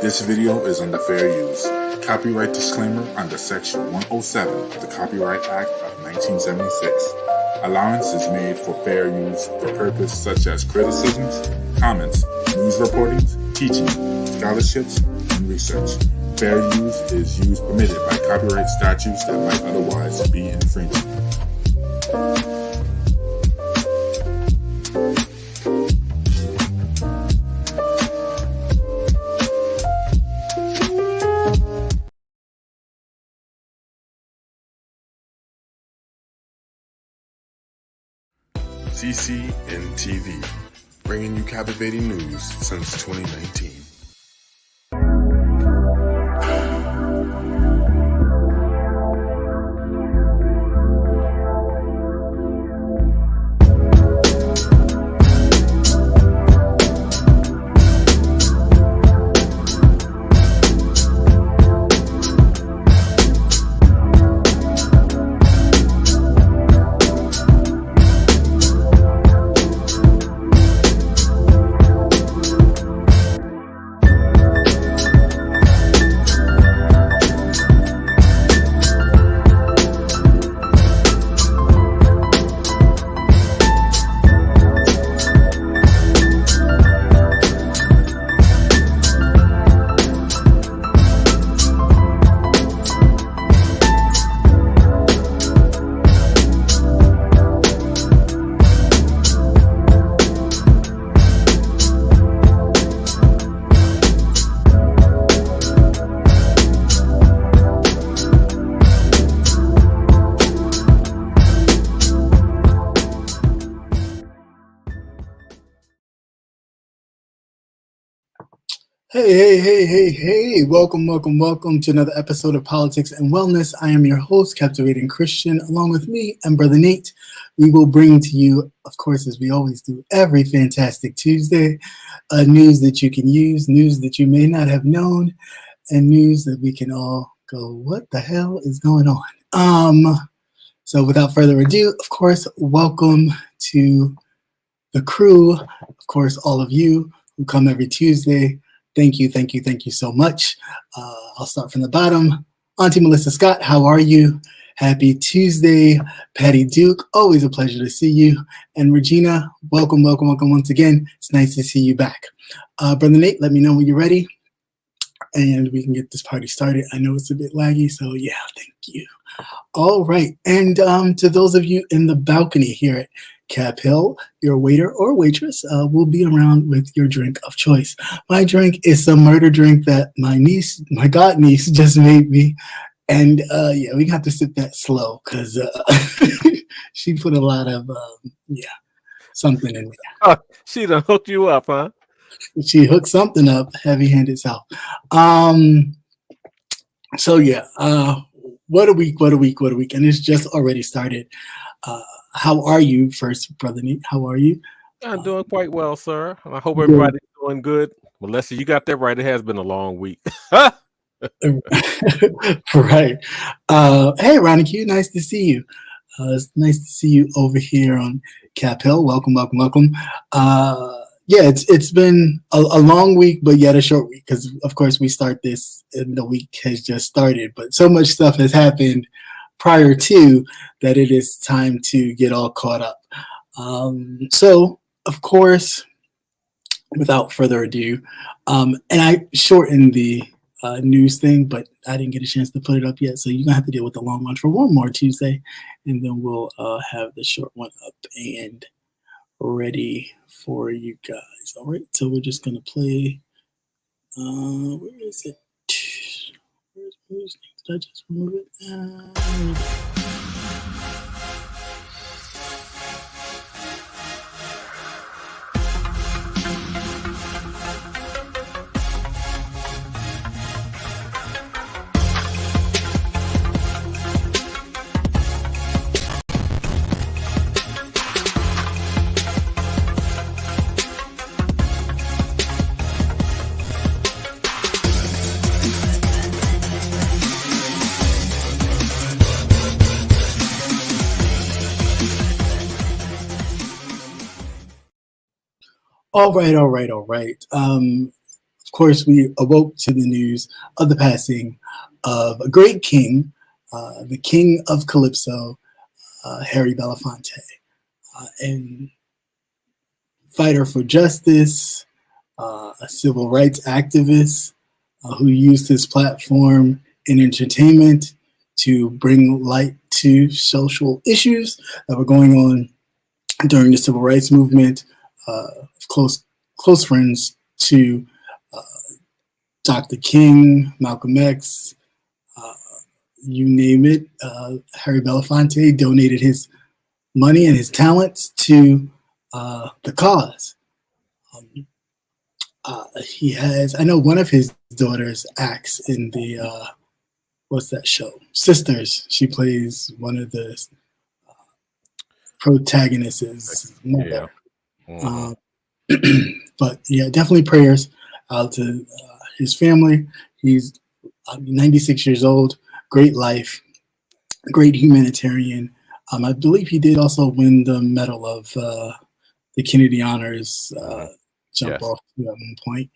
This video is under fair use. Copyright disclaimer under Section 107 of the Copyright Act of 1976. Allowance is made for fair use for purposes such as criticisms, comments, news reportings, teaching, scholarships, and research. Fair use is use permitted by copyright statutes that might otherwise be infringing. CCNTV, bringing you captivating news since 2019. Hey, welcome to another episode of Politics and Wellness. I am your host, Captivating Christian. Along with me and Brother Nate, we will bring to you, of course, as we always do, every fantastic Tuesday, news that you can use, news that you may not have known, and news that we can all go, what the hell is going on? So without further ado, of course, welcome to the crew. Of course, all of you who come every Tuesday. Thank you so much. I'll start from the bottom. Auntie Melissa Scott, how are you? Happy Tuesday. Patty Duke, always a pleasure to see you. And Regina, welcome once again. It's nice to see you back. Brother Nate, let me know when you're ready, and we can get this party started. I know it's a bit laggy, so yeah, thank you. All right, and to those of you in the balcony here at Cap Hill, your waiter or waitress will be around with your drink of choice. My drink is some murder drink that my god niece just made me. And yeah, we got to sip that slow because she put a lot of, something in there. Oh, she done hooked you up, huh? She hooked something up, heavy-handed self. So yeah, what a week, what a week, what a week. And it's just already started. How are you first, Brother Nate? How are you? I'm doing quite well, sir. I hope Good. everybody's doing good. Melissa, you got that right. It has been a long week. Right. Hey, Ronnie Q, nice to see you. It's nice to see you over here on Cap Hill. Welcome, welcome, welcome. Yeah, it's been a long week, but yet a short week because, of course, we start this and the week has just started. But so much stuff has happened prior to that it is time to get all caught up. So, of course, without further ado, and I shortened the news thing, but I didn't get a chance to put it up yet. So you're gonna have to deal with the long one for one more Tuesday, and then we'll have the short one up and ready for you guys. All right, so we're just gonna play. Where is it? Where's did I just remove it? All right. Of course, we awoke to the news of the passing of a great king, the king of Calypso, Harry Belafonte, and fighter for justice, a civil rights activist who used his platform in entertainment to bring light to social issues that were going on during the civil rights movement. Close friends to Dr. King, Malcolm X, you name it. Harry Belafonte donated his money and his talents to the cause. He has, I know one of his daughters acts in the, what's that show? Sisters. She plays one of the protagonists. Yeah. But yeah, definitely prayers out to his family. He's 96 years old, great life, great humanitarian. I believe he did also win the medal of the Kennedy Honors jump off at one point.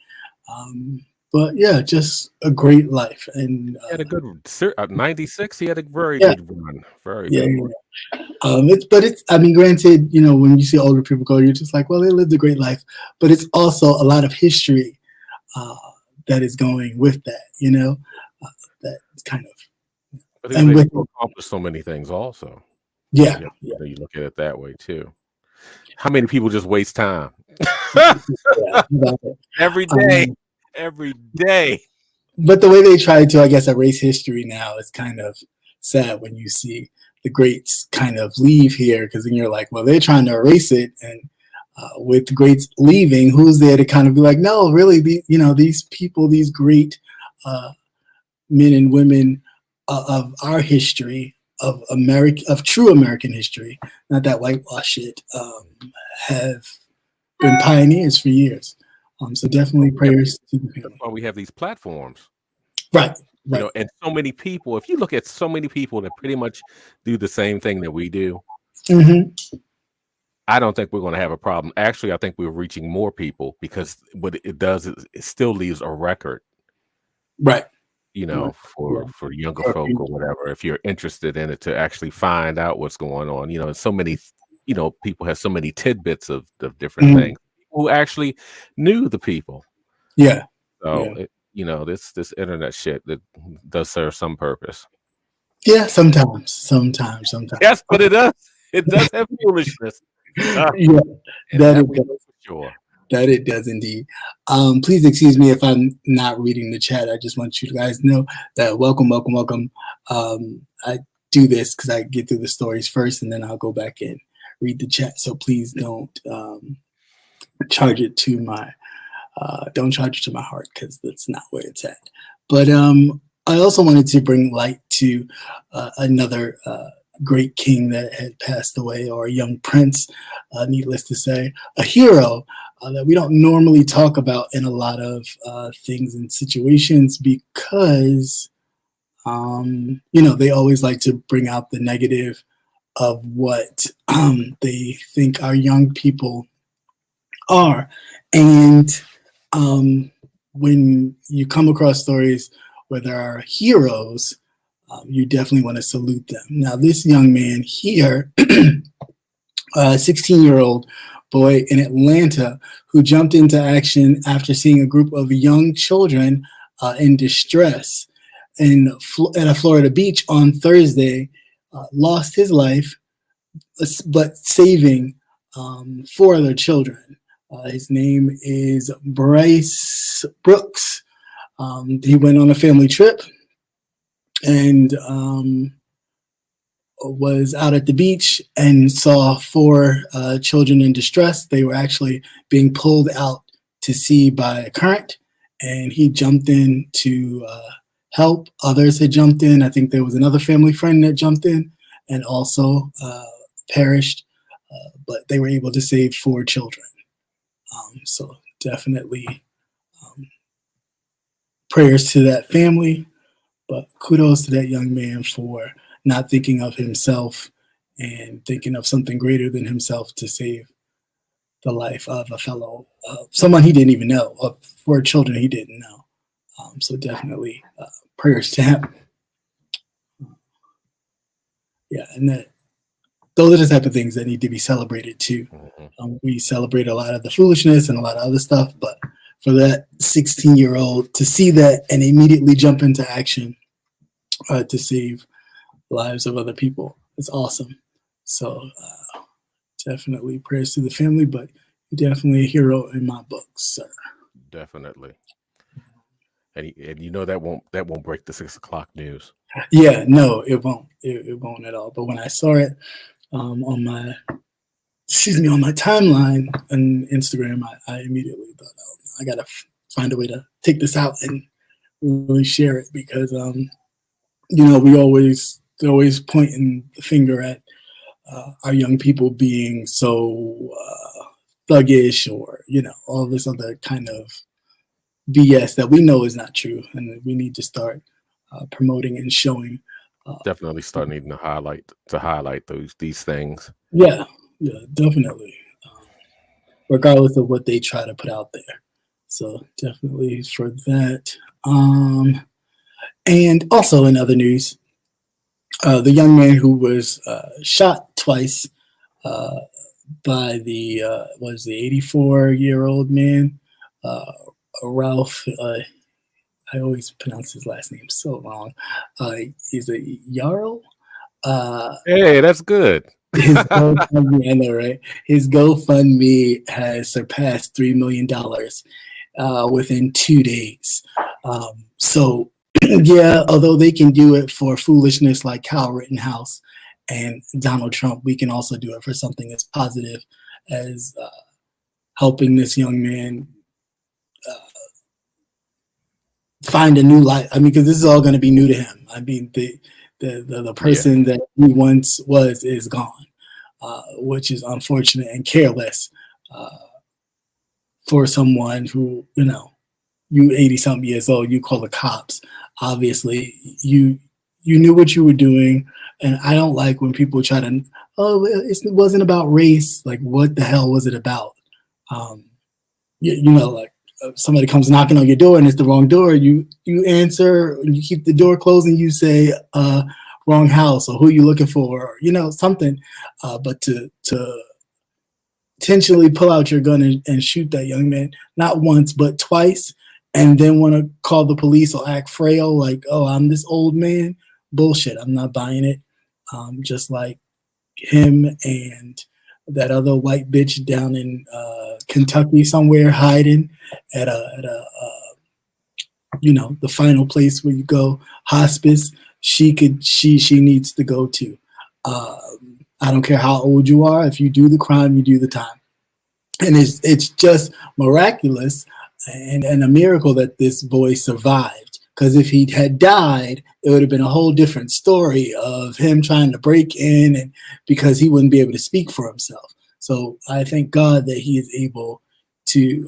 But yeah, just a great life. And he had a good 96. He had a very good run. Very good run. I mean, granted, you know, when you see older people go, you're just like, well, they lived a great life. But it's also a lot of history that is going with that, you know, that kind of. But he was able to accomplish so many things also. Yeah. You look at it that way too. How many people just waste time? Every day. But the way they try to, I guess, erase history now is kind of sad when you see the greats kind of leave here, because then you're like, well, they're trying to erase it, and with the greats leaving, who's there to kind of be like, no, really, these people, these great men and women of our history, of true American history, not that whitewash shit, have been pioneers for years. So definitely prayers to the family. That's why we have these platforms. Right. You know, and so many people, if you look at so many people that pretty much do the same thing that we do, I don't think we're going to have a problem. Actually, I think we're reaching more people, because what it does is it still leaves a record. Right. You know, for younger folk or whatever, if you're interested in it, to actually find out what's going on. You know, and so many, you know, people have so many tidbits of different things. People who actually knew the people. Yeah. So, you know, this internet shit that does serve some purpose. Yeah, sometimes. Yes, but it does. It does have foolishness. Yeah, that it does. For sure. That it does indeed. Please excuse me if I'm not reading the chat. I just want you guys to know that welcome. I do this because I get through the stories first, and then I'll go back and read the chat. So please don't charge it to my Don't charge it to my heart because that's not where it's at. But I also wanted to bring light to another great king that had passed away, or a young prince, needless to say, a hero that we don't normally talk about in a lot of things and situations because, they always like to bring out the negative of what they think our young people are. And when you come across stories where there are heroes, you definitely want to salute them. Now, this young man here, a 16-year-old boy in Atlanta who jumped into action after seeing a group of young children in distress at a Florida beach on Thursday, lost his life, but saving 4 other children. His name is Bryce Brooks. He went on a family trip and was out at the beach and saw 4 children in distress. They were actually being pulled out to sea by a current, and he jumped in to help. Others had jumped in. I think there was another family friend that jumped in and also perished, but they were able to save 4 children. So definitely prayers to that family, but kudos to that young man for not thinking of himself and thinking of something greater than himself to save the life of a fellow, someone he didn't even know, of 4 children he didn't know. So definitely prayers to him. Yeah, and those are the type of things that need to be celebrated too. We celebrate a lot of the foolishness and a lot of other stuff, but for that 16-year-old to see that and immediately jump into action to save lives of other people, it's awesome. So definitely prayers to the family, but you're definitely a hero in my book, sir. Definitely. And that won't break the 6 o'clock news. Yeah, no, it won't. It won't at all. But when I saw it on my timeline on Instagram, I immediately thought, oh, I gotta find a way to take this out and really share it because we always pointing the finger at our young people being so thuggish or all this other kind of BS that we know is not true, and we need to start promoting and showing. Definitely start needing to highlight these things. Yeah, definitely. Regardless of what they try to put out there. So definitely for that. And also in other news, the young man who was shot twice by the 84-year-old man, Ralph. I always pronounce his last name so wrong. He's a Yarrow. Hey, that's good. His GoFundMe, I know, right? His GoFundMe has surpassed $3 million within 2 days. So, yeah, although they can do it for foolishness like Kyle Rittenhouse and Donald Trump, we can also do it for something as positive as helping this young man find a new life. I mean, because this is all going to be new to him. I mean, the person that he once was is gone, which is unfortunate and careless for someone who, you 80-something years old, you call the cops. Obviously, you knew what you were doing, and I don't like when people try to, it wasn't about race. Like, what the hell was it about? Like, somebody comes knocking on your door and it's the wrong door, you answer, you keep the door closed and you say wrong house or who you looking for, or, something. But to intentionally pull out your gun and shoot that young man, not once but twice, and then want to call the police or act frail like, oh, I'm this old man. Bullshit. I'm not buying it. Just like him and that other white bitch down in Kentucky somewhere hiding at the final place where you go, hospice. She needs to go to. I don't care how old you are. If you do the crime, you do the time. And it's just miraculous and a miracle that this boy survived. Because if he had died, it would have been a whole different story of him trying to break in, and because he wouldn't be able to speak for himself. So I thank God that he is able to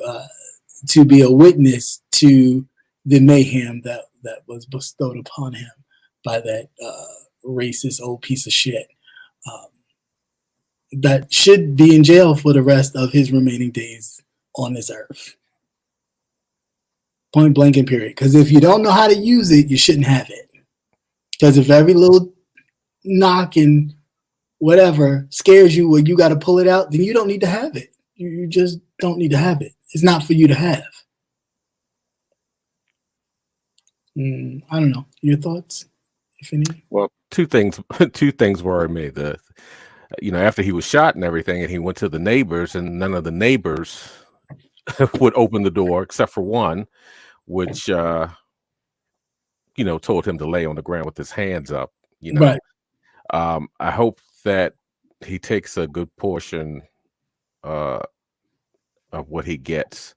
be a witness to the mayhem that was bestowed upon him by that racist old piece of shit that should be in jail for the rest of his remaining days on this earth. Point blank and period. Because if you don't know how to use it, you shouldn't have it. Because if every little knock and whatever scares you when you got to pull it out, then you don't need to have it. You just don't need to have it. It's not for you to have. I don't know. Your thoughts, if any? Well, two things worry me. After he was shot and everything, and he went to the neighbors, and none of the neighbors would open the door except for one, which told him to lay on the ground with his hands up. Right. I hope that he takes a good portion of what he gets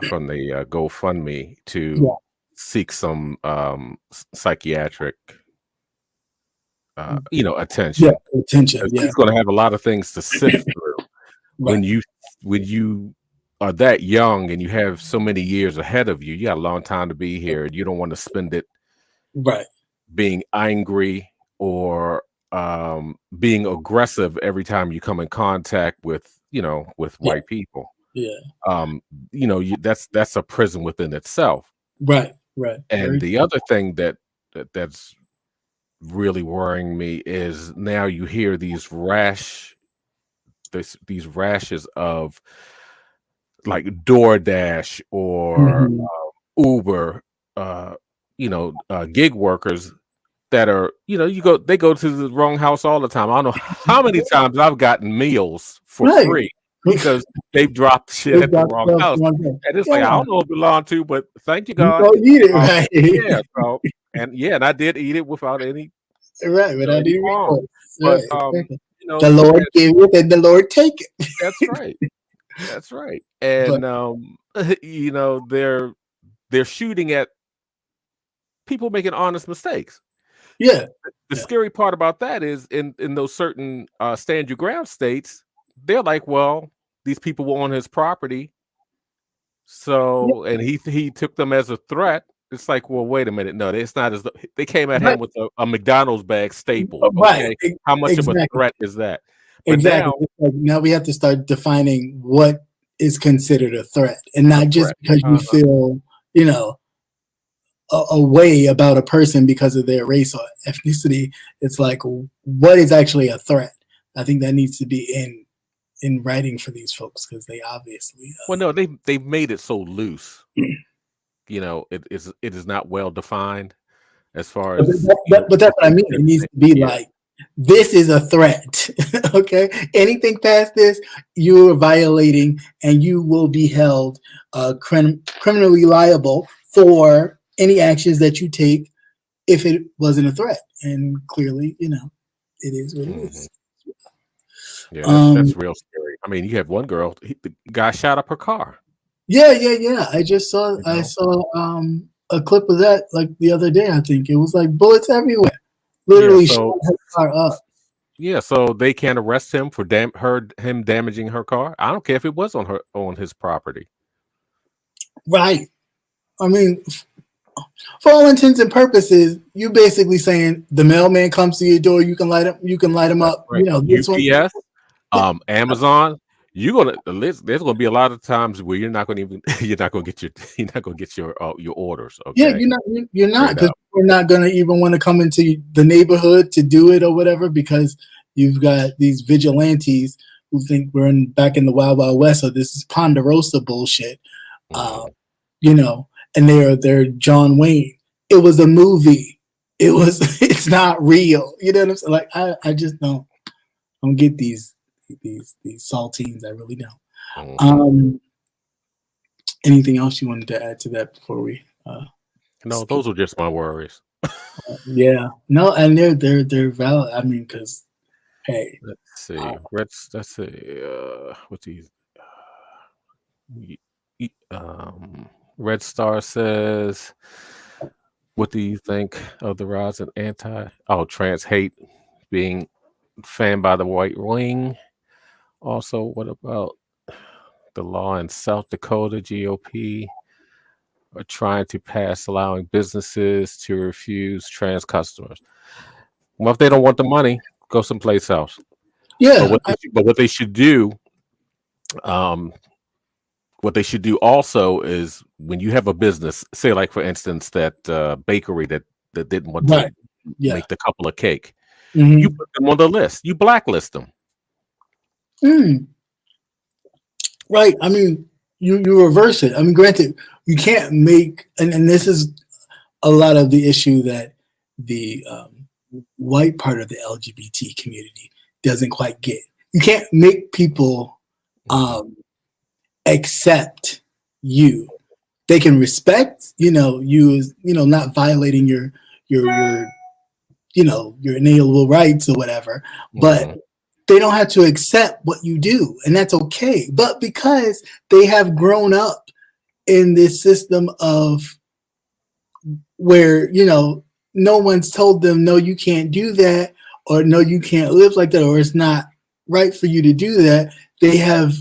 from the GoFundMe to seek some psychiatric attention. Yeah, attention. Yeah. He's going to have a lot of things to sift through. Right. When you are that young and you have so many years ahead of you, you got a long time to be here. You don't want to spend it being angry or being aggressive every time you come in contact with white people. Yeah. That's a prison within itself. Right. And the other thing that's really worrying me is now you hear these rashes of like DoorDash or Uber, gig workers that are, they go to the wrong house all the time. I don't know how many times I've gotten meals for free because they've dropped shit at the wrong house. And it's like, I don't know what it belonged to, but thank you, God. You don't eat it, right? And I did eat it without any. Right, without any recourse. But, the Lord gave it and the Lord take it. That's right. That's right. And, they're shooting at people making honest mistakes. Yeah. The scary part about that is in those certain stand your ground states, they're like, well, these people were on his property. So, and he took them as a threat. It's like, well, wait a minute. No, it's not as though they came at him with a McDonald's bag staple. Okay? How much of a threat is that? But now we have to start defining what is considered a threat, and not just because you feel, a way about a person because of their race or ethnicity. It's like, what is actually a threat? I think that needs to be in writing for these folks because they obviously. They've made it so loose. It is not well defined as far as. But that's what I mean. It needs to be like, this is a threat. Okay, anything past this, you are violating, and you will be held criminally liable for any actions that you take if it wasn't a threat. And clearly, it is what it is. Yeah, that's real scary. I mean, you have one girl, the guy shot up her car. Yeah. I just saw. I saw a clip of that like the other day. I think it was like bullets everywhere. Literally shot her car up. Yeah, so they can't arrest him for him damaging her car. I don't care if it was on his property. Right. I mean, for all intents and purposes, you basically saying the mailman comes to your door, you can light him up. Right. UPS, Amazon. There's gonna be a lot of times where you're not gonna get your orders. Okay? Yeah, you're not because we're not gonna even want to come into the neighborhood to do it or whatever because you've got these vigilantes who think we're back in the Wild Wild West. So this is Ponderosa bullshit. And they're John Wayne. It was a movie. It's not real. You know what I'm saying? Like I just don't get these saltines. I really don't. Anything else you wanted to add to that before we? No, those are just my worries. Yeah. No, and they're valid. I mean, because hey, let's see. What's these? Red Star says, what do you think of the rise in trans hate being fanned by the white wing? Also, what about the law in South Dakota GOP are trying to pass allowing businesses to refuse trans customers? Well, if they don't want the money, go someplace else. Yeah. But what they should do, also is when you have a business, say like for instance that bakery that didn't want to make the couple of cake, you put them on the list, you blacklist them. Right. I mean, you reverse it. I mean, granted, you can't make, and this is a lot of the issue that the white part of the LGBT community doesn't quite get. You can't make people accept you. They can respect, you as, not violating your inalienable rights or whatever, but they don't have to accept what you do, and that's okay. But because they have grown up in this system of where, no one's told them, no, you can't do that, or no, you can't live like that, or it's not right for you to do that, they have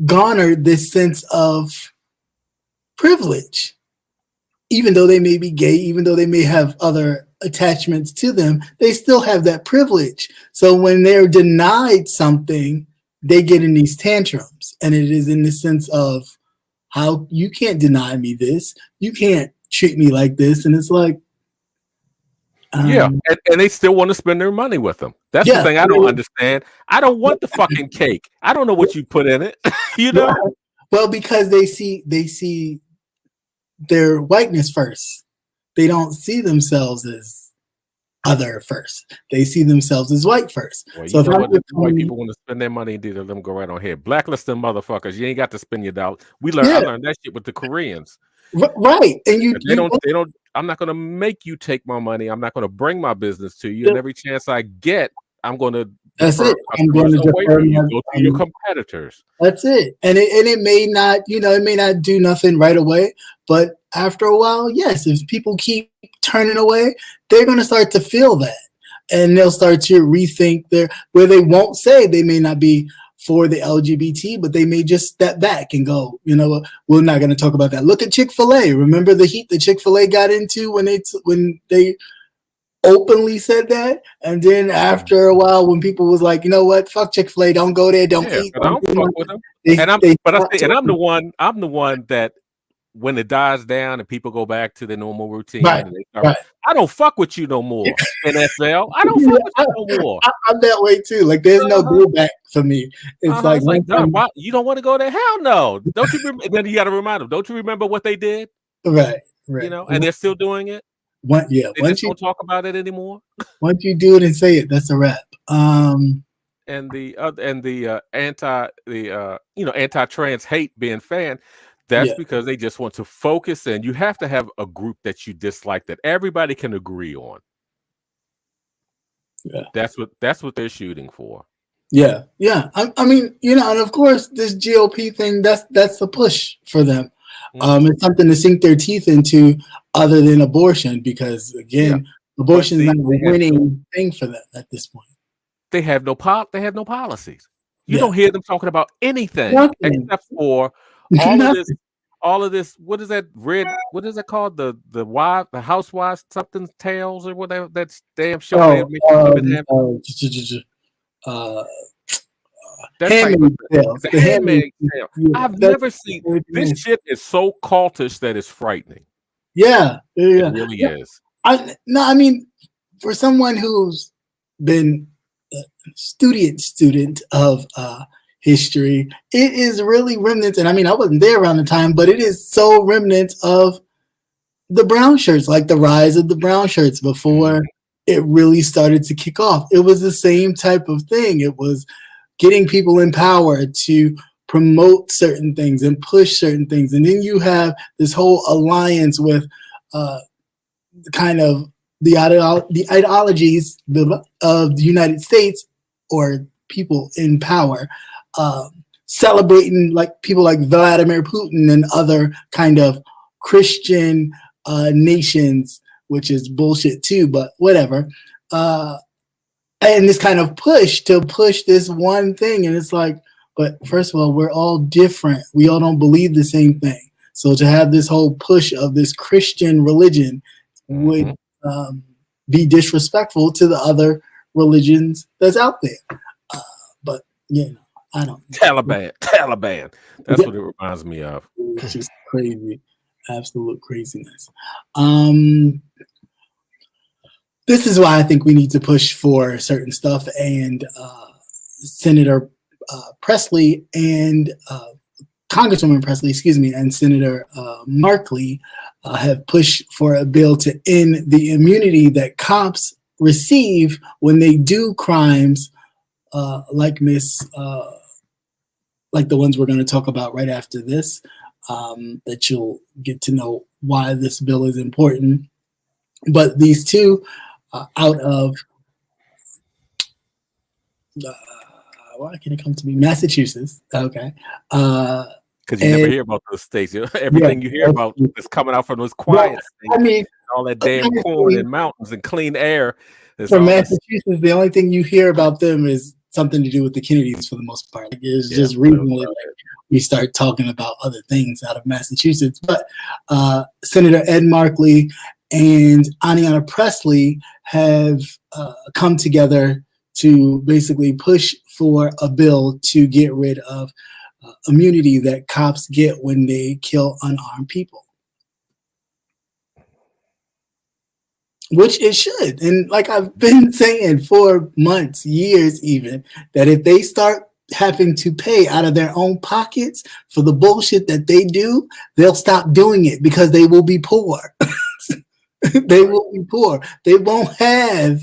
garnered this sense of privilege. Even though they may be gay, even though they may have other attachments to them, they still have that privilege. So when they're denied something, they get in these tantrums. And it is in the sense of, how you can't deny me this, you can't treat me like this. And it's like, and they still want to spend their money with them. That's the thing I don't understand. I don't want the fucking cake. I don't know what you put in it. Well, because they see their whiteness first. They don't see themselves as other first. They see themselves as white first. Well, so if white people want to spend their money, let them go right on here. Blacklist them motherfuckers. You ain't got to spend your dollar. I learned that shit with the Koreans. Right. And they don't. I'm not going to make you take my money. I'm not going to bring my business to you. And every chance I get, I'm going to. That's it. I'm going to defer you. Go to your competitors. That's it. And it may not, it may not do nothing right away, but after a while, yes, if people keep turning away, they're going to start to feel that, and they'll start to rethink where they won't say they may not be for the LGBT, but they may just step back and go, we're not going to talk about that. Look at Chick-fil-A. Remember the heat that Chick-fil-A got into when they openly said that, and then after a while, when people was like, what, fuck Chick-fil-A, don't go there, don't eat. I don't fuck with them. I'm the one that when it dies down and people go back to their normal routine, and they start, I don't fuck with you no more. NFL, I don't fuck with you no more. I'm that way too. Like there's no go back for me. It's like why, you don't want to go there? Hell no. Don't you? Then you got to remind them. Don't you remember what they did? Right. And they're still doing it. They just don't talk about it anymore. Once you do it and say it, that's a wrap. And the anti-trans hate being fanned. That's because they just want to focus, and you have to have a group that you dislike that everybody can agree on. Yeah, that's what they're shooting for. Yeah. I mean, and of course, this GOP thing, that's a push for them. It's something to sink their teeth into, other than abortion, because again, abortion is not a winning thing for them at this point. They have no policies. You don't hear them talking about anything except for all of this. What is that what is it called? The housewives something tales or whatever, that damn show The Handmaid's Tale. I've never seen this shit. Is so cultish that it's frightening. Yeah. It really is. I mean, for someone who's been a student of history, it is really remnants, and I mean, I wasn't there around the time, but it is so remnants of the brown shirts, like the rise of the brown shirts before it really started to kick off. It was the same type of thing. It was getting people in power to promote certain things and push certain things, and then you have this whole alliance with kind of the ideologies of the United States, or people in power, celebrating like people like Vladimir Putin and other kind of Christian nations, which is bullshit too, but whatever. And this kind of push this one thing. And it's like, but first of all, we're all different. We all don't believe the same thing. So to have this whole push of this Christian religion would be disrespectful to the other religions that's out there. But, I don't know. Taliban. That's what it reminds me of. It's just crazy. Absolute craziness. This is why I think we need to push for certain stuff. And Senator Presley and Congresswoman Presley, and Senator Markley have pushed for a bill to end the immunity that cops receive when they do crimes like the ones we're going to talk about right after this, that you'll get to know why this bill is important. But these two out of, why can't it come to me? Massachusetts. Okay. Because you never hear about those states. Everything you hear about is coming out from those quiet states. I mean, all that damn corn and mountains and clean air. From Massachusetts, the only thing you hear about them is something to do with the Kennedys for the most part. Like, it's just recently we start talking about other things out of Massachusetts. But Senator Ed Markley and Ayanna Presley have come together to basically push for a bill to get rid of immunity that cops get when they kill unarmed people. Which it should. And like I've been saying for months, years even, that if they start having to pay out of their own pockets for the bullshit that they do, they'll stop doing it because they will be poor. They will be poor. They won't have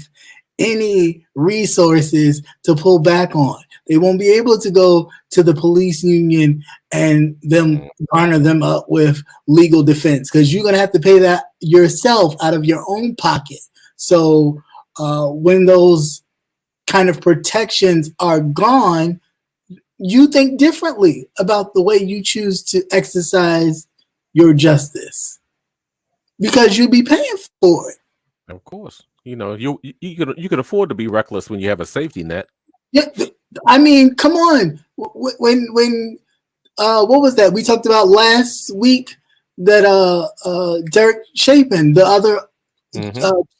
any resources to pull back on. They won't be able to go to the police union and them garner them up with legal defense because you're going to have to pay that yourself out of your own pocket. So when those kind of protections are gone, you think differently about the way you choose to exercise your justice because you'll be paying for it. Of course. You can afford to be reckless when you have a safety net. Yeah, I mean, come on. When what was that we talked about last week? That Derek Chapin, the other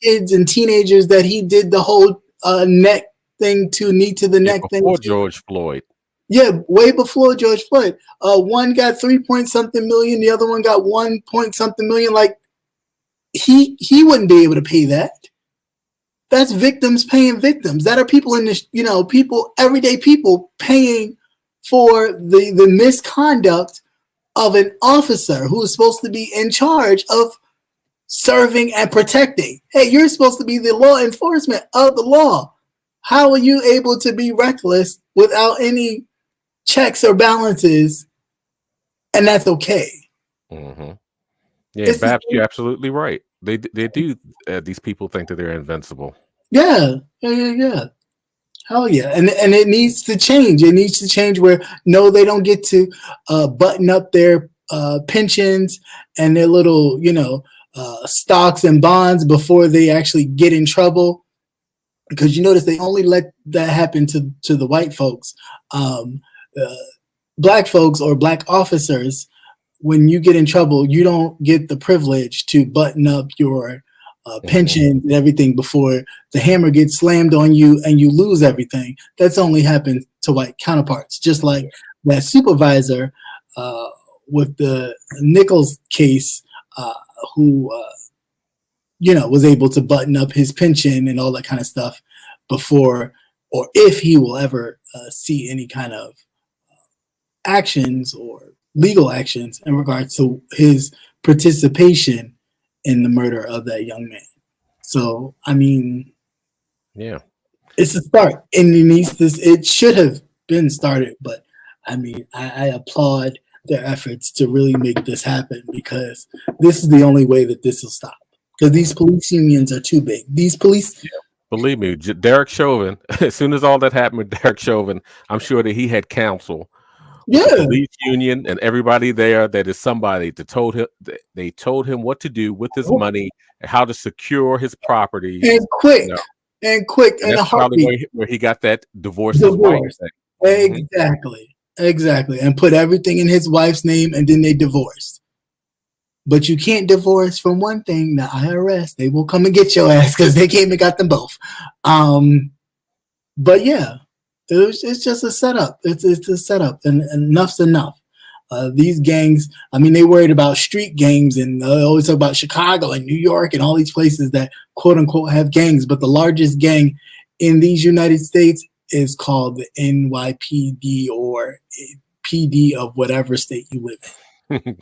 kids and teenagers that he did the whole neck thing to knee to the neck thing before George Floyd. Yeah, way before George Floyd. One got 3-point-something million, the other one got 1-point-something million. Like he wouldn't be able to pay that. That's victims paying victims. That are people in this, people, everyday people paying for the misconduct of an officer who is supposed to be in charge of serving and protecting. Hey, you're supposed to be the law enforcement of the law. How are you able to be reckless without any checks or balances? And that's okay. Mm-hmm. Yeah, Babs, you're absolutely right. They do. These people think that they're invincible. Yeah. Hell yeah. And it needs to change. It needs to change where no, they don't get to button up their pensions and their little, stocks and bonds before they actually get in trouble. Because you notice they only let that happen to the white folks. Black folks or black officers, when you get in trouble, you don't get the privilege to button up your pension and everything before the hammer gets slammed on you and you lose everything. That's only happened to white counterparts. Just like that supervisor with the Nichols case, who was able to button up his pension and all that kind of stuff before, or if he will ever see any kind of actions or legal actions in regards to his participation in the murder of that young man. So, I mean, yeah, it's a start, and it should have been started. But I mean, I applaud their efforts to really make this happen because this is the only way that this will stop. Because these police unions are too big. These police. Yeah. Believe me, Derek Chauvin. As soon as all that happened with Derek Chauvin, I'm sure that he had counsel with the Yeah. police union and everybody there. That is somebody that told him, they told him what to do with his money and how to secure his properties. And quick, and And a that's probably heartbeat. where he got that divorce his wife Divorce. thing. Exactly. And put everything in his wife's name, and then they divorced. But you can't divorce from one thing, the IRS. They will come and get your ass because they came and got them both. But yeah, it's just a setup. It's a setup, and enough's enough. These gangs, I mean, they worried about street gangs, and they always talk about Chicago and New York and all these places that quote unquote have gangs. But the largest gang in these United States is called the NYPD, or PD of whatever state you live in.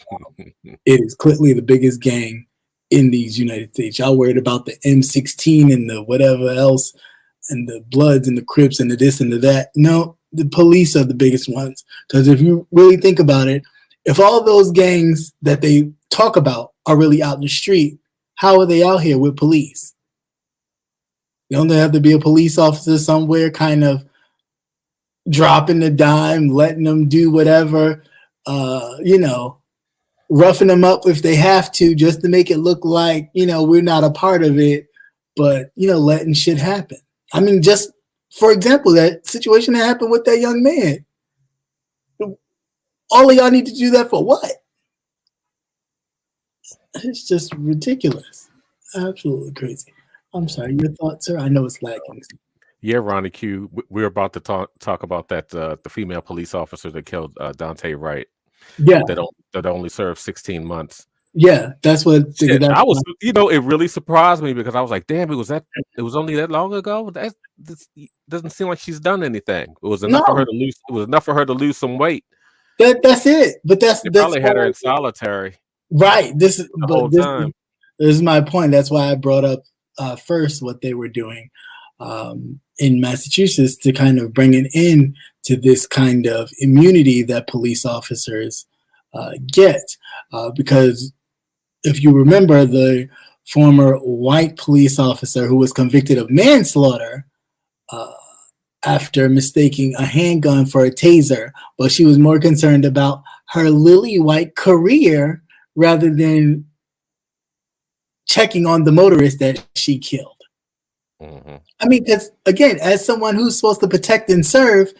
It is clearly the biggest gang in these United States. Y'all worried about the M16 and the whatever else, and the Bloods and the Crips and the this and the that. No, the police are the biggest ones. Because if you really think about it, if all those gangs that they talk about are really out in the street, how are they out here with police? Don't there have to be a police officer somewhere kind of dropping the dime, letting them do whatever, roughing them up if they have to, just to make it look like, we're not a part of it, but, letting shit happen. I mean, just for example, that situation that happened with that young man. All of y'all need to do that for what? It's just ridiculous. Absolutely crazy. I'm sorry, your thoughts, sir? I know it's lagging. Yeah, Ronnie Q. We're about to talk about that the female police officer that killed Dante Wright. Yeah, that only served 16 months. Yeah, that's what I was. It really surprised me because I was like, "Damn, it was only that long ago." This doesn't seem like she's done anything. It was enough for her to lose. It was enough for her to lose some weight. That's it. But they probably had her in solitary. Right. This time. This is my point. That's why I brought up first what they were doing in Massachusetts to kind of bring it in to this kind of immunity that police officers get. Because if you remember, the former white police officer who was convicted of manslaughter after mistaking a handgun for a taser, but she was more concerned about her lily white career rather than checking on the motorist that she killed. Mm-hmm. I mean, because again, as someone who's supposed to protect and serve,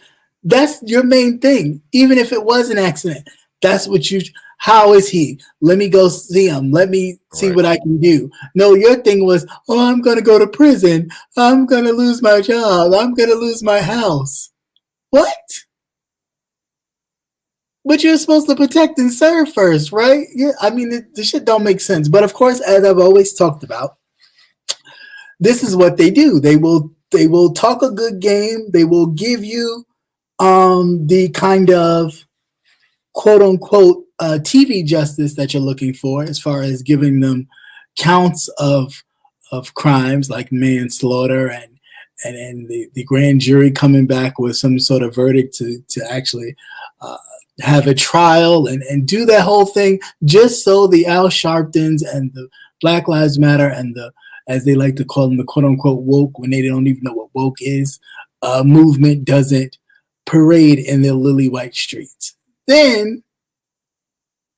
that's your main thing. Even if it was an accident, that's what you. How is he? Let me go see him. Let me see what I can do. No, your thing was, oh, I'm going to go to prison. I'm going to lose my job. I'm going to lose my house. What? But you're supposed to protect and serve first, right? Yeah, I mean, the shit don't make sense. But of course, as I've always talked about, this is what they do. They will talk a good game. They will give you the kind of quote unquote TV justice that you're looking for, as far as giving them counts of crimes like manslaughter and the grand jury coming back with some sort of verdict to actually have a trial and do that whole thing, just so the Al Sharptons and the Black Lives Matter and the, as they like to call them, the quote unquote woke, when they don't even know what woke is, movement doesn't parade in their lily white streets. Then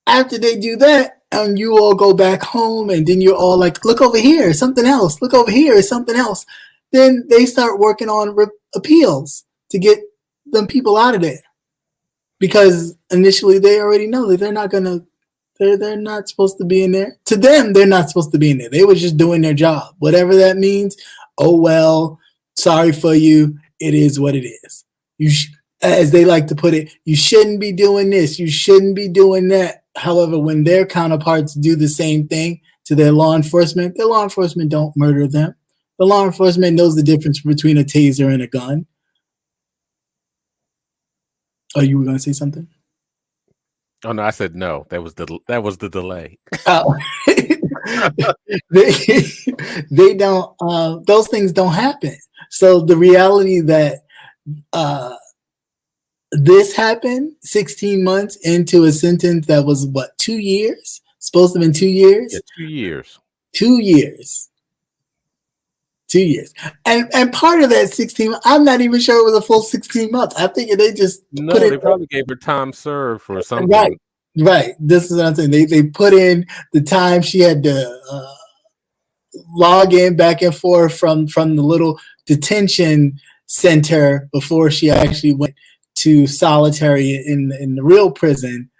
after they do that, and you all go back home, and then you're all like, look over here, something else. Look over here, something else. Then they start working on appeals to get them people out of there. Because initially they already know that they're not supposed to be in there. To them, they're not supposed to be in there. They were just doing their job. Whatever that means, oh well, sorry for you. It is what it is. As they like to put it, you shouldn't be doing this. You shouldn't be doing that. However, when their counterparts do the same thing to their law enforcement don't murder them. The law enforcement knows the difference between a taser and a gun. Oh, you were going to say something? Oh no, I said no. That was the delay. Oh. they don't. Those things don't happen. So the reality that this happened 16 months into a sentence that was what, 2 years? Supposed to have been 2 years? Yeah, 2 years. 2 years. 2 years. And part of that 16, I'm not even sure it was a full 16 months. I think they just no, they probably gave her time served for something. Right. This is what I'm saying. They put in the time she had to log in back and forth from the little detention center before she actually went to solitary in the real prison.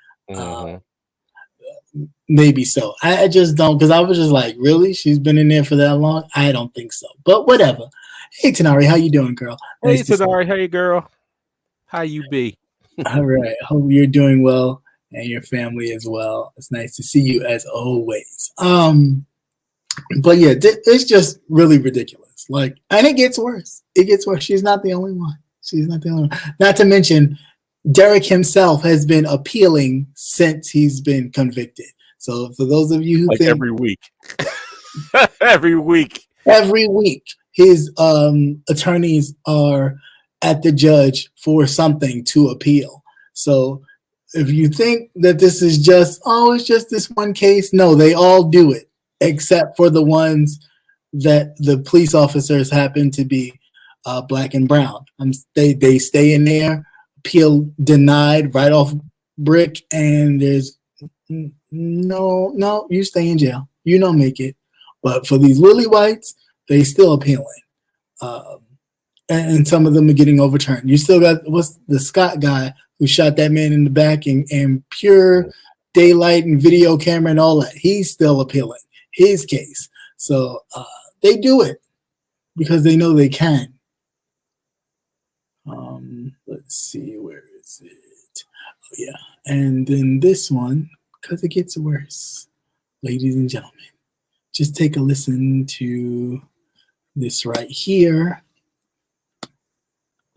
Maybe so. I just don't, because I was just like, really? She's been in there for that long? I don't think so. But whatever. Hey, Tanari, how you doing, girl? Hey, Tanari, hey, girl. How you be? All right. Hope you're doing well and your family as well. It's nice to see you as always. But yeah, it's just really ridiculous. Like, and it gets worse. It gets worse. She's not the only one. Not to mention, Derek himself has been appealing since he's been convicted. So for those of you who think every week, every week, his attorneys are at the judge for something to appeal. So if you think that this is just, it's just this one case, no, they all do it, except for the ones that the police officers happen to be black and brown. They stay in there, appeal denied right off brick, and there's no, you stay in jail. You don't make it. But for these lily whites, they still appealing. And some of them are getting overturned. You still got, what's the Scott guy who shot that man in the back in pure daylight and video camera and all that. He's still appealing his case. So they do it because they know they can. Let's see, where is it? Oh, yeah. And then this one, because it gets worse, ladies and gentlemen, just take a listen to this right here.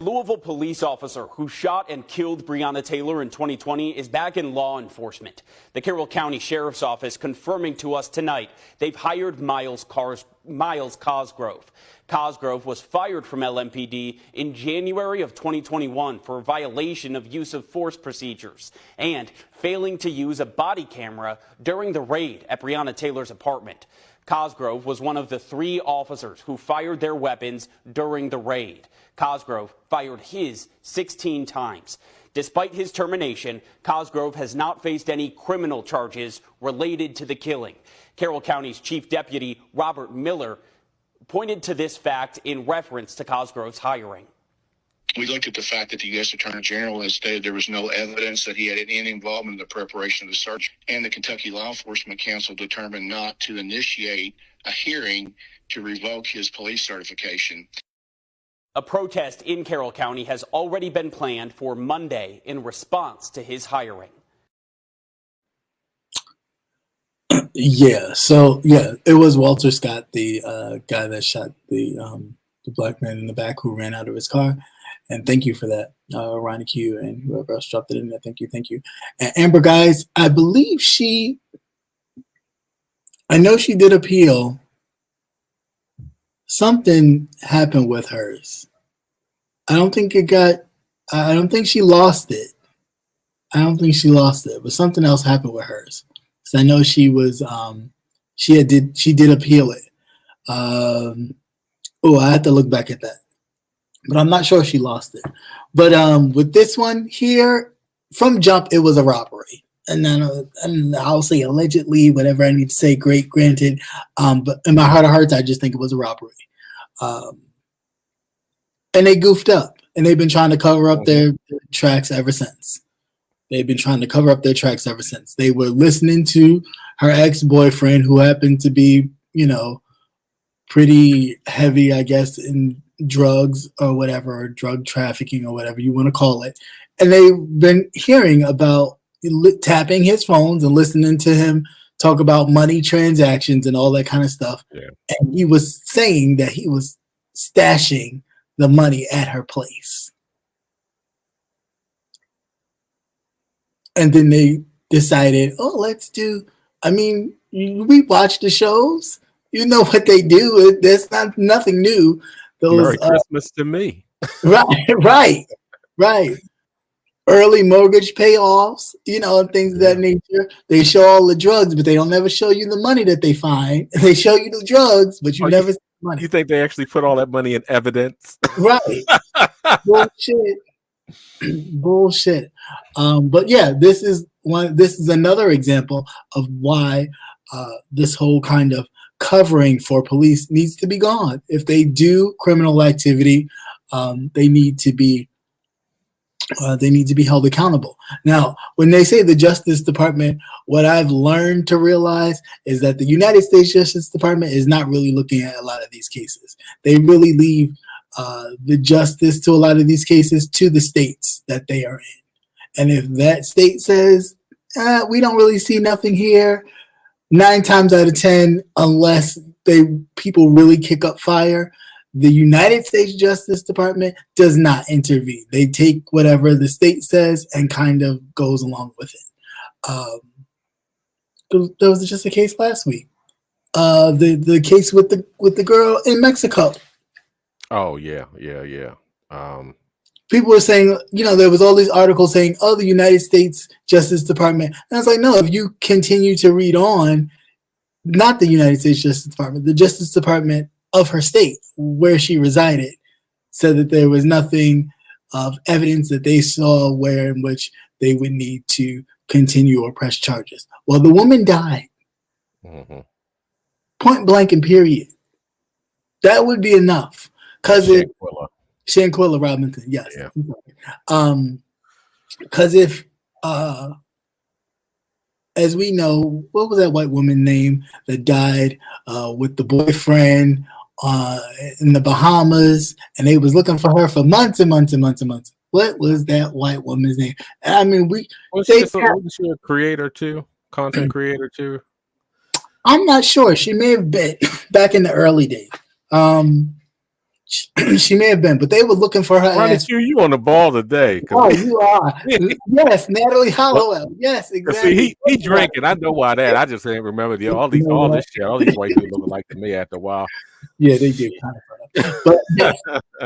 Louisville police officer who shot and killed Breonna Taylor in 2020 is back in law enforcement. The Carroll County Sheriff's Office confirming to us tonight they've hired Miles Cosgrove. Cosgrove was fired from LMPD in January of 2021 for violation of use of force procedures and failing to use a body camera during the raid at Breonna Taylor's apartment. Cosgrove was one of the 3 officers who fired their weapons during the raid. Cosgrove fired his 16 times. Despite his termination, Cosgrove has not faced any criminal charges related to the killing. Carroll County's Chief Deputy Robert Miller pointed to this fact in reference to Cosgrove's hiring. We looked at the fact that the U.S. Attorney General has stated there was no evidence that he had any involvement in the preparation of the search, and the Kentucky Law Enforcement Council determined not to initiate a hearing to revoke his police certification. A protest in Carroll County has already been planned for Monday in response to his hiring. Yeah, so yeah, it was Walter Scott, the guy that shot the black man in the back who ran out of his car. And thank you for that, Ronnie Q and whoever else dropped it in there. Thank you. And Amber, guys, I believe I know she did appeal. Something happened with hers. I don't think she lost it. But something else happened with hers. So I know she was, she did appeal it. I have to look back at that. But I'm not sure if she lost it. But with this one here, from jump, it was a robbery. And then I'll say allegedly, whatever I need to say, granted. But in my heart of hearts, I just think it was a robbery. And they goofed up. And they've been trying to cover up their tracks ever since. They were listening to her ex-boyfriend, who happened to be, pretty heavy, I guess, in drugs or whatever, or drug trafficking or whatever you want to call it. And they've been hearing about tapping his phones and listening to him talk about money transactions and all that kind of stuff. Yeah. And he was saying that he was stashing the money at her place. And then they decided, we watch the shows. You know what they do. That's nothing new. Merry Christmas to me. Right. Early mortgage payoffs, and things of that nature. They show all the drugs, but they don't never show you the money that they find. They show you the drugs, but you never see money. You think they actually put all that money in evidence? Right. Bullshit. Bullshit. But yeah, this is another example of why this whole kind of covering for police needs to be gone. If they do criminal activity, they need to be held accountable. Now, when they say the Justice Department, what I've learned to realize is that the United States Justice Department is not really looking at a lot of these cases. They really leave the justice to a lot of these cases to the states that they are in. And if that state says, we don't really see nothing here, 9 times out of 10, unless people really kick up fire, the United States Justice Department does not intervene. They take whatever the state says and kind of goes along with it. There was just a case last week. The case with the girl in Mexico. Oh yeah. People were saying, there was all these articles saying, oh, the United States Justice Department. And I was like, no, if you continue to read on, not the United States Justice Department, the Justice Department of her state where she resided said that there was nothing of evidence that they saw in which they would need to continue or press charges. Well, the woman died. Mm-hmm. Point blank and period. That would be enough. Because Shanquilla Robinson, yes. Yeah. Because if, as we know, what was that white woman name that died with the boyfriend in the Bahamas, and they was looking for her for months and months and months and months. What was that white woman's name? I mean, was she a creator too? Content creator too? I'm not sure. She may have been back in the early days. She may have been, but they were looking for her. You on the ball today? Oh, you are. Yes, Natalie Hollowell. Yes, exactly. See, he drinking. I know why that. I just can't remember all this shit. All these white people look like to me after a while. Yeah, they did kind of. But yes,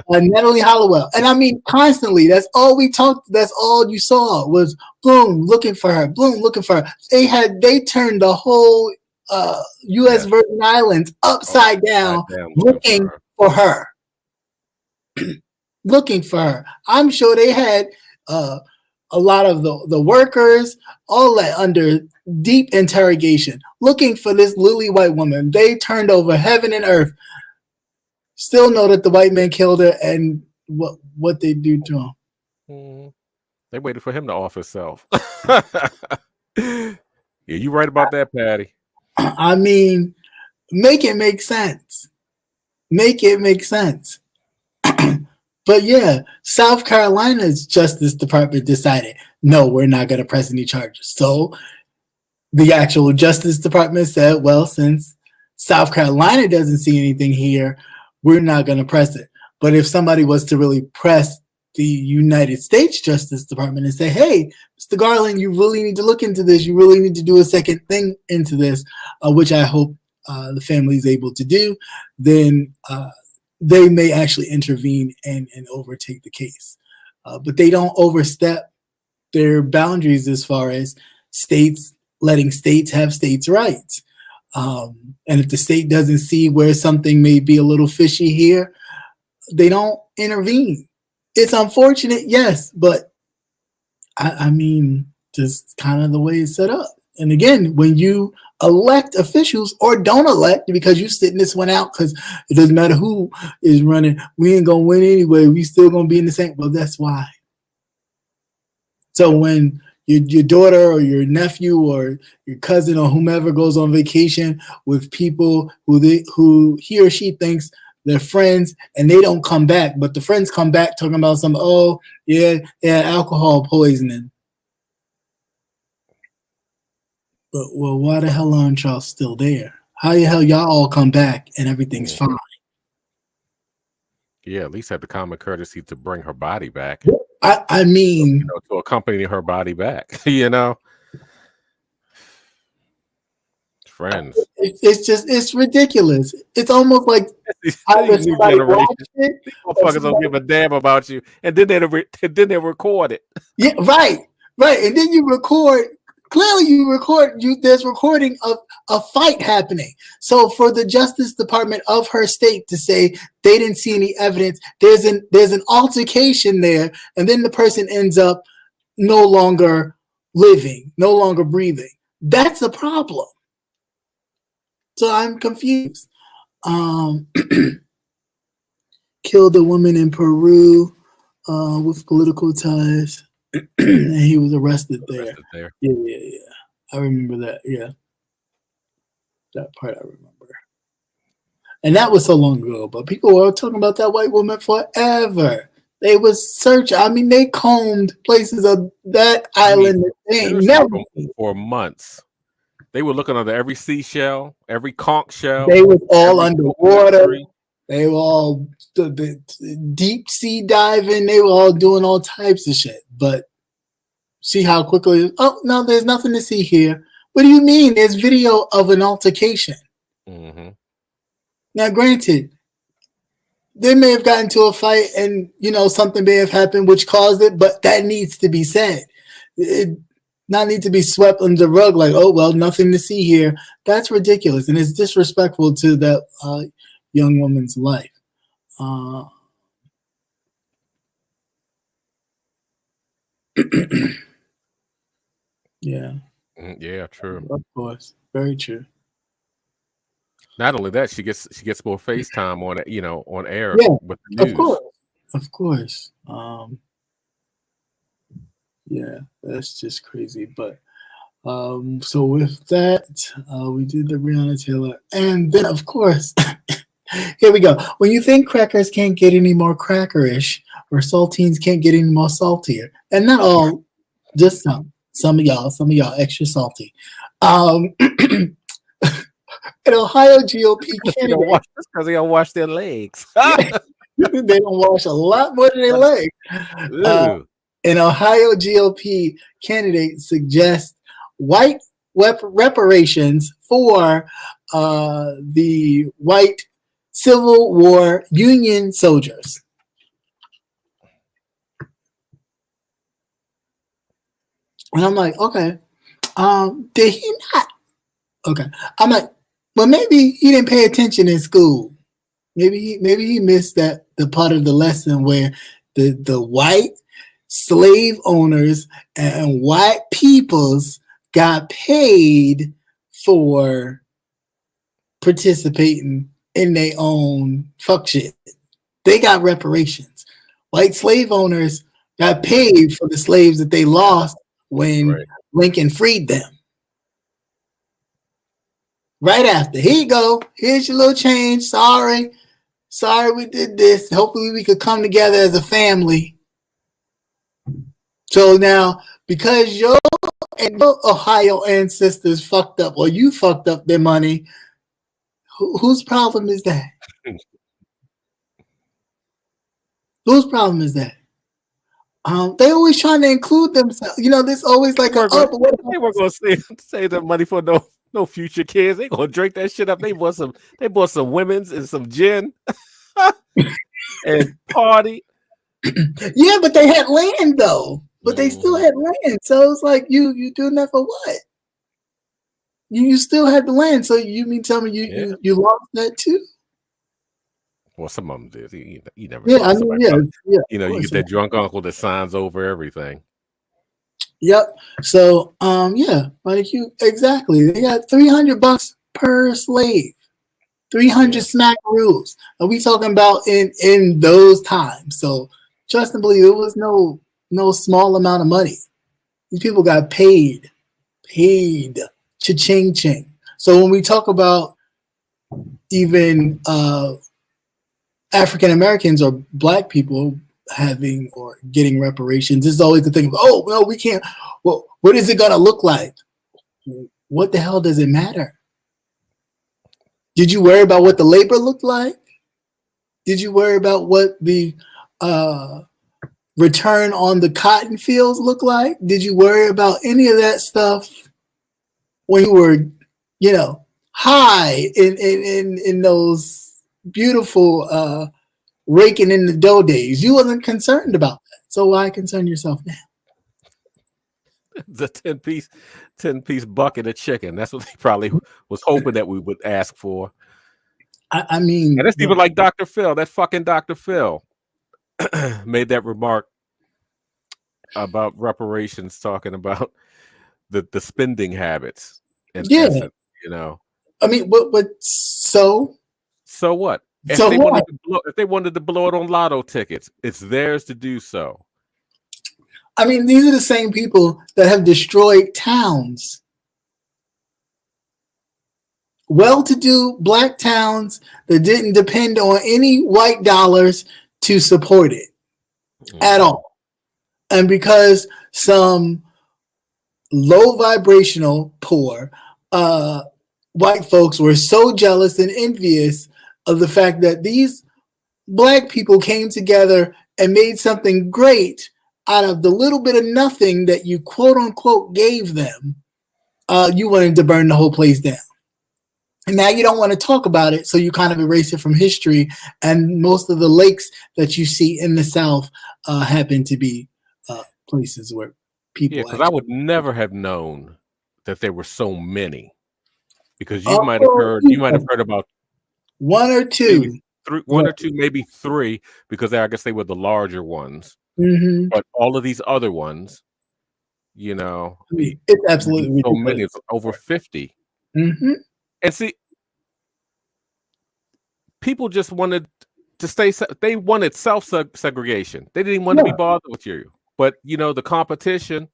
Natalie Hollowell, and I mean constantly. That's all we talked. That's all you saw was Bloom looking for her. Bloom looking for her. They turned the whole U.S. Virgin Islands upside down looking for her. Looking for her. I'm sure they had a lot of the workers, all that under deep interrogation, looking for this lily white woman. They turned over heaven and earth. Still know that the white man killed her and what they do to him. Mm-hmm. They waited for him to off himself. Yeah, you right about that, Patty. I mean, make it make sense. Make it make sense. But yeah, South Carolina's Justice Department decided, no, we're not going to press any charges. So the actual Justice Department said, well, since South Carolina doesn't see anything here, we're not going to press it. But if somebody was to really press the United States Justice Department and say, hey, Mr. Garland, you really need to look into this. You really need to do a second thing into this, which I hope the family is able to do, then they may actually intervene and overtake the case. But they don't overstep their boundaries as far as states, letting states have states' rights. And if the state doesn't see where something may be a little fishy here, they don't intervene. It's unfortunate, yes, but I mean, just kind of the way it's set up. And again, when you elect officials or don't elect because you sitting this one out because it doesn't matter who is running, we ain't gonna win anyway. We still gonna be in the same. Well, that's why. So when your daughter or your nephew or your cousin or whomever goes on vacation with people who he or she thinks they're friends and they don't come back, but the friends come back talking about some alcohol poisoning. But well, why the hell aren't y'all still there? How the hell y'all all come back and everything's fine? Yeah, at least have the common courtesy to bring her body back. I mean, to accompany her body back. Friends. It's ridiculous. It's almost like somebody watched it. These motherfuckers don't give a damn about you, and then they record it. Yeah, right. And then you record Clearly, there's recording of a fight happening. So for the Justice Department of her state to say they didn't see any evidence, there's an altercation there, and then the person ends up no longer living, no longer breathing. That's a problem. So I'm confused. Killed a woman in Peru with political ties. And he was arrested there. Yeah. I remember that. Yeah. That part I remember. And that was so long ago, but people were talking about that white woman forever. They was searching. I mean, they combed places of that island that they ain't never for months. They were looking under every seashell, every conch shell. They was all underwater. They were all the deep sea diving. They were all doing all types of shit. But see how quickly, oh, no, there's nothing to see here. What do you mean? There's video of an altercation. Mm-hmm. Now, granted, they may have gotten into a fight and, something may have happened which caused it, but that needs to be said. It not need to be swept under the rug like, oh, well, nothing to see here. That's ridiculous, and it's disrespectful to that young woman's life. Yeah. Yeah, true. Of course. Very true. Not only that, she gets more FaceTime on it, on air with the news. Of course. Yeah, that's just crazy. But so with that, we did the Breonna Taylor, and then of course, here we go. When you think crackers can't get any more crackerish, or saltines can't get any more saltier, and not all, just some of y'all extra salty. An Ohio GOP candidate. That's because they don't wash their legs. They don't wash a lot more than their legs. An Ohio GOP candidate suggests white reparations for the white Civil War Union soldiers. And I'm like, okay, did he not? Okay, I'm like, well, maybe he didn't pay attention in school. Maybe he missed the part of the lesson where the white slave owners and white peoples got paid for participating in their own fuck shit. They got reparations. White slave owners got paid for the slaves that they lost when Lincoln freed them. Right after, here you go. Here's your little change. Sorry we did this. Hopefully we could come together as a family. So now, because your Ohio ancestors fucked up, or you fucked up their money, whose problem is that? Whose problem is that? They always trying to include themselves. There's always like they weren't going to save that money for no future kids. They gonna drink that shit up. They bought some women's and some gin and party. Yeah, but they had land though. But they still had land. So it's like you doing that for what? You still had the land. So you mean tell me you lost that too? Well, some of them did. You never. Yeah, I mean, yeah. You get that drunk uncle that signs over everything. Yep. So, like exactly. They got $300 per slave, 300 smack rules. Are we talking about in those times? So, trust and believe, it was no small amount of money. These people got paid, cha-ching ching. So when we talk about even African Americans or Black people having or getting reparations, this is always the thing of, oh, well, we can't. Well, what is it going to look like? What the hell does it matter? Did you worry about what the labor looked like? Did you worry about what the return on the cotton fields look like? Did you worry about any of that stuff when you were, high in those beautiful raking in the dough days? You wasn't concerned about that. So why concern yourself now? the 10-piece bucket of chicken. That's what they probably was hoping that we would ask for. I mean, And it's even like Dr. Phil, that fucking Dr. Phil made that remark about reparations, talking about the spending habits. And yeah. you know. I mean, but so what? If so they what? wanted to blow it on lotto tickets, it's theirs to do so. I mean, these are the same people that have destroyed towns. Well-to-do black towns that didn't depend on any white dollars to support it at all. And because some low vibrational, poor white folks were so jealous and envious of the fact that these black people came together and made something great out of the little bit of nothing that you quote unquote gave them, you wanted to burn the whole place down. And now you don't want to talk about it, so you kind of erase it from history. And most of the lakes that you see in the South happen to be places where people. Yeah, because I would never have known that there were so many. Because you might have heard about one or two, one or two, maybe three, because I guess they were the larger ones. Mm-hmm. But all of these other ones, you know, I mean, it's absolutely so many. It's over 50. Mm-hmm. And see, people just wanted to stay. They wanted self-segregation. They didn't want to be bothered with you. But you know, the competition,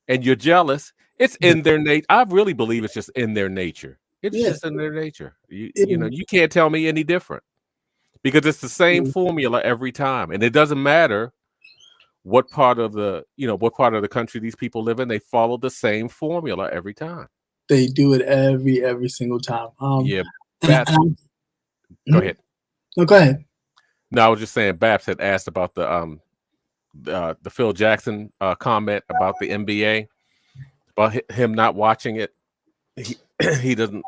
and you're jealous. It's in their nature. I really believe it's just in their nature. It's just in their nature. You know, you can't tell me any different, because it's the same formula every time, and it doesn't matter what part of the country these people live in. They follow the same formula every time. They do it every single time. Go ahead. No, go ahead. No, I was just saying. Babs had asked about the Phil Jackson comment about the NBA, about him not watching it. He doesn't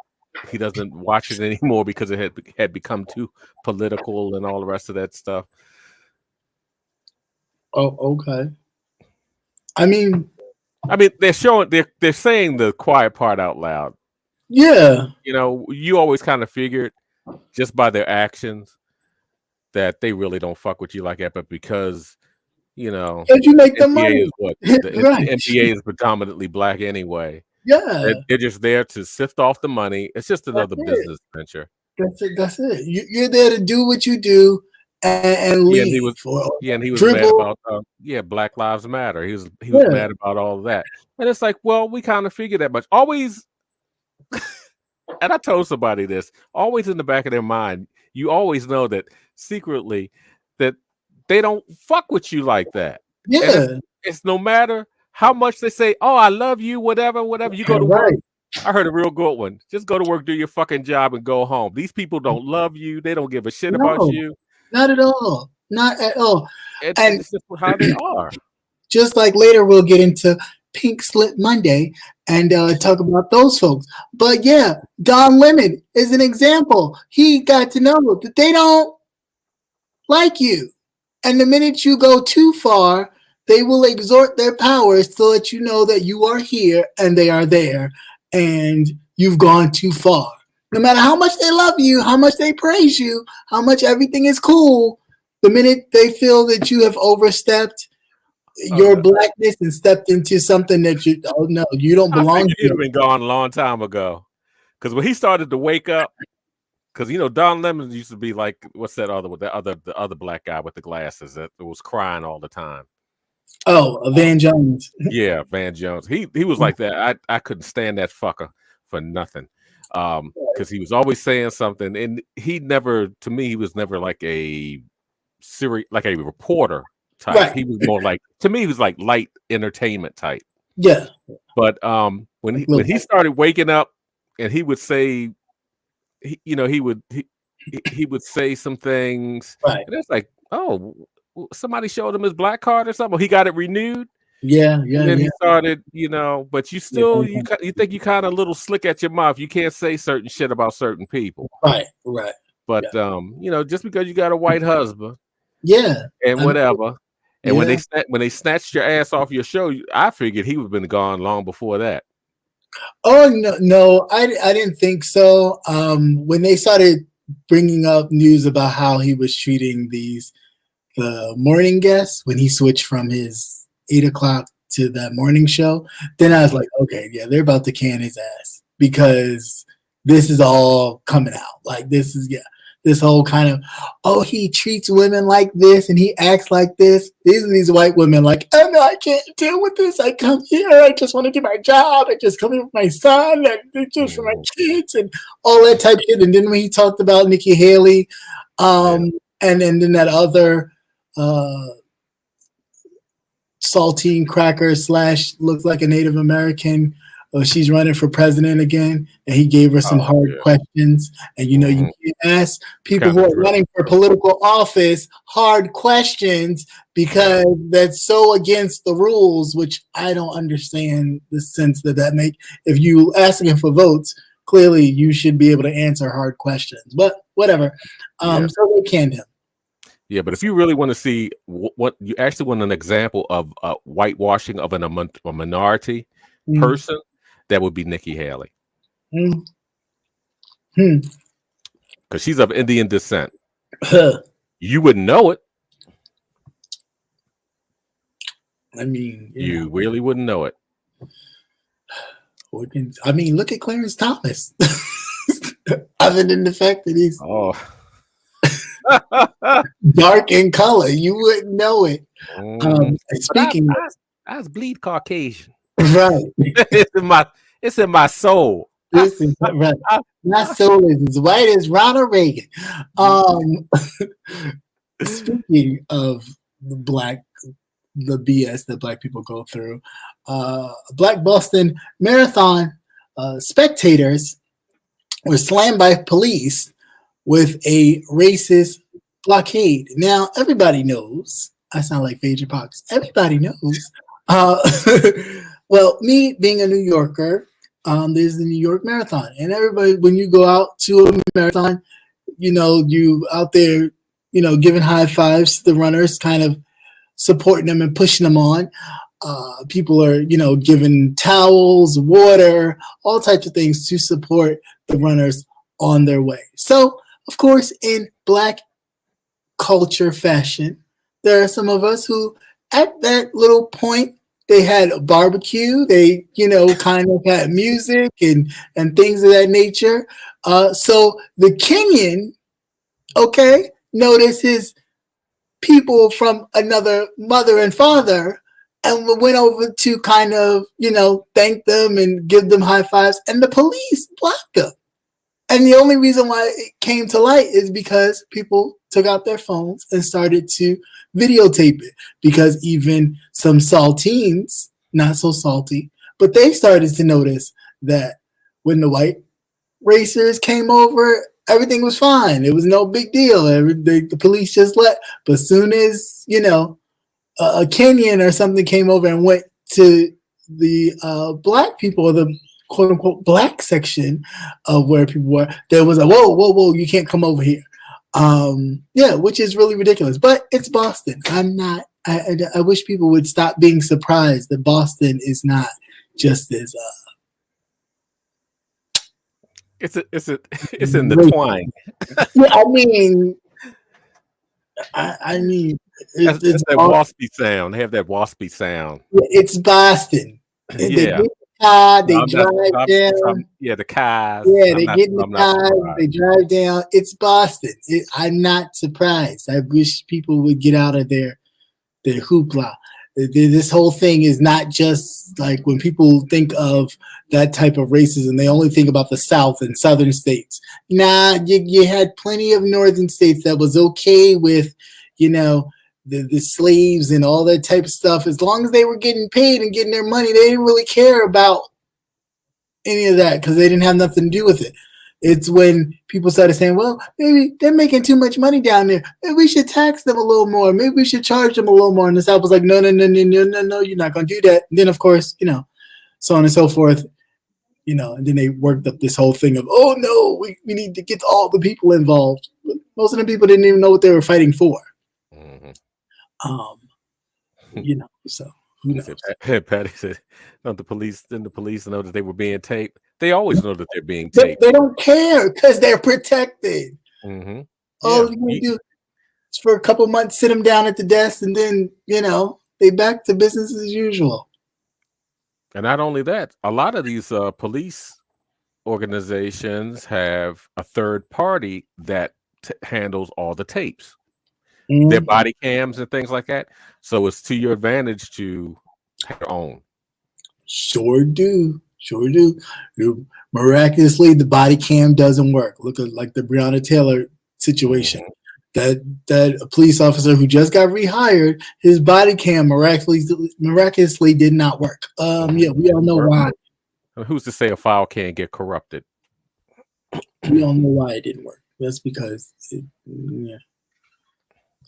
watch it anymore because it had become too political and all the rest of that stuff. Oh, okay. I mean, they're saying the quiet part out loud. Yeah. You know, you always kind of figured just by their actions that they really don't fuck with you like that, but because, you know, if you make the money, the NBA is predominantly black anyway. Yeah, they're just there to sift off the money. It's just another business venture. That's it. You're there to do what you do and leave. And he was mad about Black Lives Matter. He was mad about all of that. And it's like, well, we kind of figured that much. Always, and I told somebody this, always in the back of their mind, you always know that secretly that they don't fuck with you like that. Yeah. It's no matter how much they say, oh, I love you, whatever. You go to work. I heard a real good one. Just go to work, do your fucking job, and go home. These people don't love you. They don't give a shit about you. Not at all. Not at all. And it's just how they are. Just like later we'll get into Pink Slip Monday and talk about those folks. But yeah, Don Lemon is an example. He got to know that they don't like you. And the minute you go too far, they will exert their powers to let you know that you are here and they are there and you've gone too far. No matter how much they love you, how much they praise you, how much everything is cool, the minute they feel that you have overstepped your blackness and stepped into something that you don't belong to. You'd have been gone a long time ago. Because when he started to wake up, because you know Don Lemon used to be like, what's that the other black guy with the glasses that was crying all the time. Oh, Van Jones. Yeah, Van Jones. He was like that. I couldn't stand that fucker for nothing. Because he was always saying something, and he was never like a reporter type. Right. He was more like, to me, he was like light entertainment type. Yeah. But when he started waking up, and he would say, he would say some things, right. And it's like, oh, somebody showed him his black card or something. He got it renewed. Yeah. And then he started, but you still, you think you kind of a little slick at your mouth. You can't say certain shit about certain people. Right. But, just because you got a white husband. Yeah. And whatever. And when they snatched your ass off your show, I figured he would have been gone long before that. Oh no, I didn't think so. When they started bringing up news about how he was treating the morning guests when he switched from his 8 o'clock to that morning show, then I was like, okay, yeah, they're about to can his ass because this is all coming out. Like this whole kind of, oh, he treats women like this and he acts like this. These white women like, oh no, I can't deal with this. I come here, I just want to do my job. I just come here with my son and just for my kids and all that type of shit. And then when he talked about Nikki Haley, and then that other saltine cracker / looks like a Native American. She's running for president again, and he gave her some hard questions. And you can't ask people who are running for political office hard questions because that's so against the rules, which I don't understand the sense that make. If you asking for votes, clearly you should be able to answer hard questions. But whatever. So they canned him. Yeah, but if you really want to see what you actually want an example of whitewashing of a minority person, that would be Nikki Haley. Because she's of Indian descent. You wouldn't know it. I mean, you really wouldn't know it. I mean, look at Clarence Thomas. Other than the fact that he's dark in color, you wouldn't know it. Speaking, I was bleed Caucasian. Right. It's in my soul. This is right. My soul is as white as Ronald Reagan. Speaking of the BS that Black people go through, Black Boston Marathon spectators were slammed by police with a racist blockade. Now, everybody knows. I sound like Phaedra Parks. Everybody knows. Well, me being a New Yorker, there's the New York Marathon. And everybody, when you go out to a marathon, you out there, giving high fives to the runners, kind of supporting them and pushing them on. People are, giving towels, water, all types of things to support the runners on their way. So, of course, in Black culture fashion, there are some of us who, at that little point, they had a barbecue. They, kind of had music and things of that nature. So the Kenyan, notices people from another mother and father and went over to kind of, thank them and give them high fives. And the police blocked them. And the only reason why it came to light is because people took out their phones and started to videotape it. Because even some saltines, not so salty, but they started to notice that when the white racers came over, everything was fine. It was no big deal. The police just let. But as soon as, a Kenyan or something came over and went to the Black people, or the quote unquote Black section of where people were, there was a whoa, you can't come over here. Which is really ridiculous, but it's Boston. I wish people would stop being surprised that Boston is not just as it's in the twang. Yeah, I mean it's that waspy sound. They have that waspy sound. It's Boston. Yeah. They drive down. The cars. Yeah, they get in the cars. They drive down. It's Boston. I'm not surprised. I wish people would get out of their hoopla. This whole thing is not just like when people think of that type of racism, they only think about the South and Southern states. Nah, you had plenty of Northern states that was okay with, the slaves and all that type of stuff. As long as they were getting paid and getting their money, they didn't really care about any of that because they didn't have nothing to do with it. It's when people started saying, well, maybe they're making too much money down there. Maybe we should tax them a little more. Maybe we should charge them a little more. And the South was like, no, you're not going to do that. And then, of course, so on and so forth, and then they worked up this whole thing of, oh, no, we need to get all the people involved. But most of the people didn't even know what they were fighting for. So who knows? Patty said, "Don't the police? Didn't the police know that they were being taped? They always know that they're being taped. They don't care because they're protected. Mm-hmm. All you gonna do is for a couple months sit them down at the desk, and then they back to business as usual. And not only that, a lot of these police organizations have a third party that handles all the tapes, their body cams and things like that. So it's to your advantage to have your own. Sure do. Miraculously, the body cam doesn't work. Look at like the Breonna Taylor situation. That a police officer who just got rehired, his body cam miraculously did not work. Yeah, we all know why. Who's to say a file can't get corrupted? We all know why it didn't work. That's because it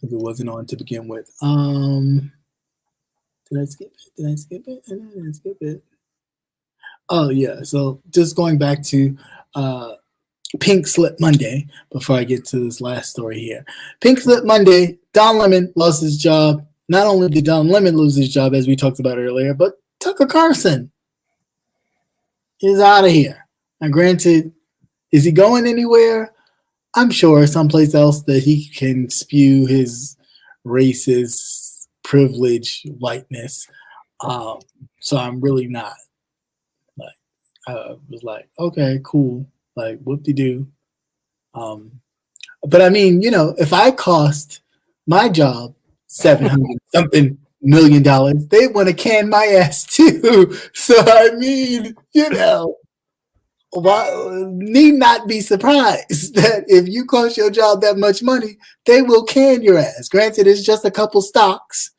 wasn't on to begin with. Did I skip it? Oh yeah. So just going back to Pink Slip Monday before I get to this last story here. Pink Slip Monday, Don Lemon lost his job. Not only did Don Lemon lose his job, as we talked about earlier, but Tucker Carlson is out of here. Now, granted, is he going anywhere? I'm sure someplace else that he can spew his racist privilege whiteness. So I'm really not. Like, I was like, okay, cool. Like, whoop-de-doo. But I mean, if I cost my job $700-something million, they want to can my ass too. So I mean, need not be surprised that if you cost your job that much money, they will can your ass. Granted, it's just a couple stocks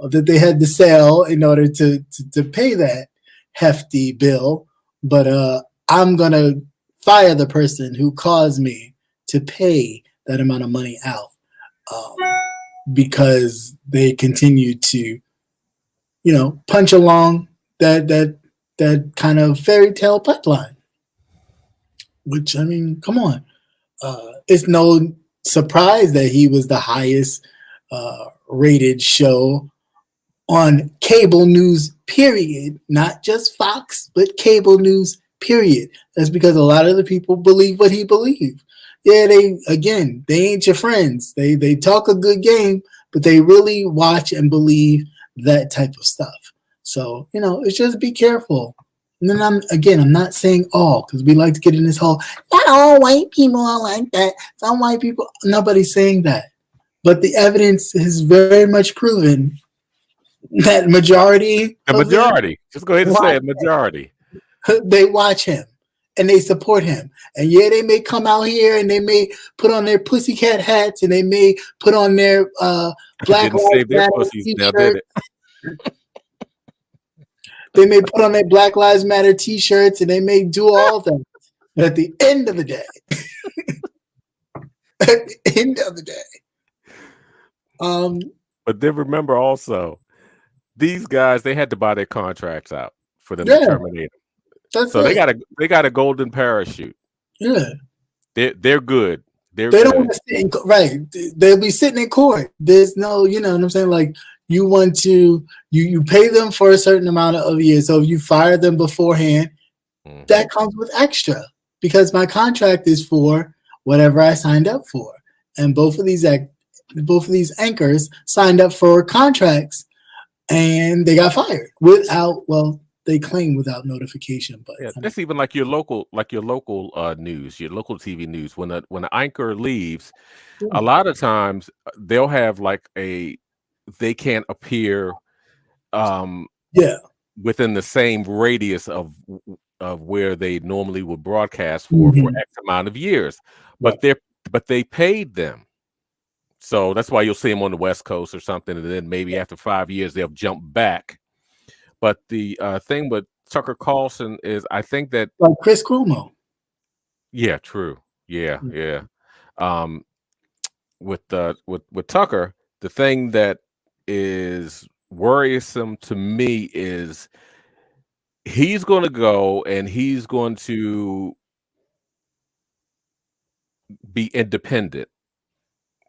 that they had to sell in order to pay that hefty bill. But I'm gonna fire the person who caused me to pay that amount of money out because they continue to, punch along that kind of fairy tale pipeline. Which, I mean, come on. It's no surprise that he was the highest rated show on cable news, period. Not just Fox, but cable news, period. That's because a lot of the people believe what he believed. Yeah, they ain't your friends. They talk a good game, but they really watch and believe that type of stuff. So, it's just be careful. And then I'm not saying all, because we like to get in this whole, not all white people are like that. Some white people, nobody's saying that. But the evidence has very much proven that majority. Just go ahead and say it, majority. They watch him and they support him. And yeah, they may come out here and they may put on their pussycat hats and they may put on their Black Lives Matter t-shirts. They may put on their Black Lives Matter t-shirts and they may do all that. But at the end of the day, but then remember also, these guys, they had to buy their contracts out for them to terminate them. So they got a golden parachute. Yeah. They're good. They don't want to sit right. They'll be sitting in court. There's no, you know what I'm saying? Like, you want to, you pay them for a certain amount of years. So if you fire them beforehand, that comes with extra because my contract is for whatever I signed up for. And both of these anchors signed up for contracts and they got fired they claim without notification. But that's even like your local news, your local TV news. When an anchor leaves, a lot of times they'll have they can't appear within the same radius of where they normally would broadcast for X amount of years. But they paid them. So that's why you'll see them on the West Coast or something, and then maybe after 5 years they'll jump back. But the thing with Tucker Carlson is, I think that like Chris Cuomo. Yeah, true. Yeah. With Tucker, the thing that is worrisome to me is he's going to go and he's going to be independent.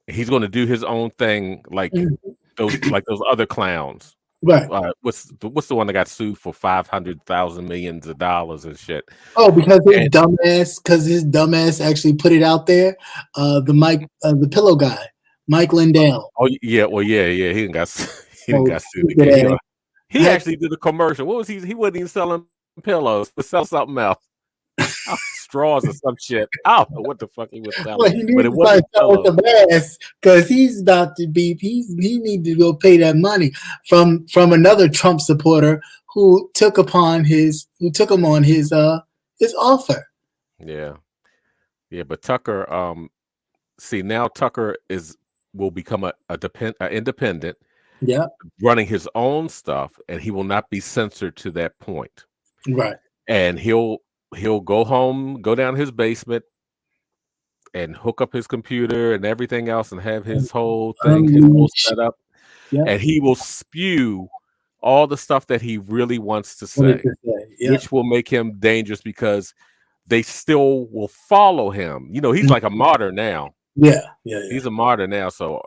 He's going to do his own thing, like those other clowns. Right. What's the one that got sued for $500,000 millions of dollars and shit? Oh, because his dumbass actually put it out there. The pillow guy, Mike Lindell. Oh yeah, well yeah, he didn't got sued stupid again. ass. He actually did a commercial. What was he? He wasn't even selling pillows, but sell something else. Straws or some shit. I don't know what the fuck he was selling. Well, he but it wasn't with the mask because he's about to be. He need to go pay that money from another Trump supporter who took him on his offer. Yeah, but Tucker. See, now Tucker will become an independent. Yeah, running his own stuff, and he will not be censored to that point. Right. And he'll go home, go down his basement, and hook up his computer and everything else, and have his whole thing, his whole setup. Yeah. And he will spew all the stuff that he really wants to say, which will make him dangerous because they still will follow him. You know, he's like a martyr now. Yeah. He's a martyr now, so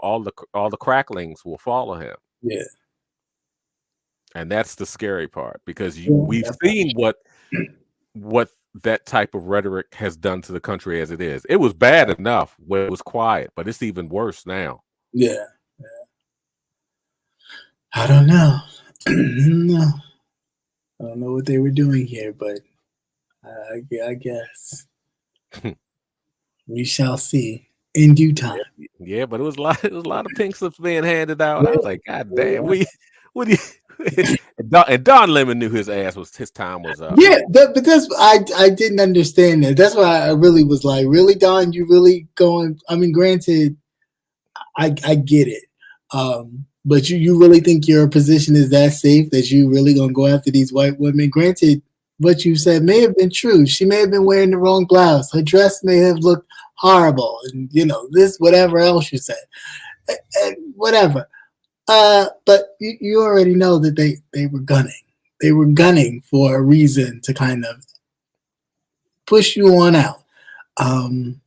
all the cracklings will follow him. Yeah. And that's the scary part because we've seen what that type of rhetoric has done to the country as it is. It was bad enough when it was quiet, but it's even worse now. Yeah. I don't know. No. I don't know what they were doing here, but I guess we shall see in due time. Yeah, but it was a lot of pink slips being handed out. I was like, God damn, what do you and Don Lemon knew his time was up. Yeah, but that's I didn't understand that. That's why I really was like, really, Don, you really going? I mean, granted, I get it. But you really think your position is that safe that you really gonna go after these white women? Granted, what you said may have been true. She may have been wearing the wrong blouse. Her dress may have looked horrible, and this whatever else you said, and whatever. But you already know that they were gunning. They were gunning for a reason to kind of push you on out. I mean,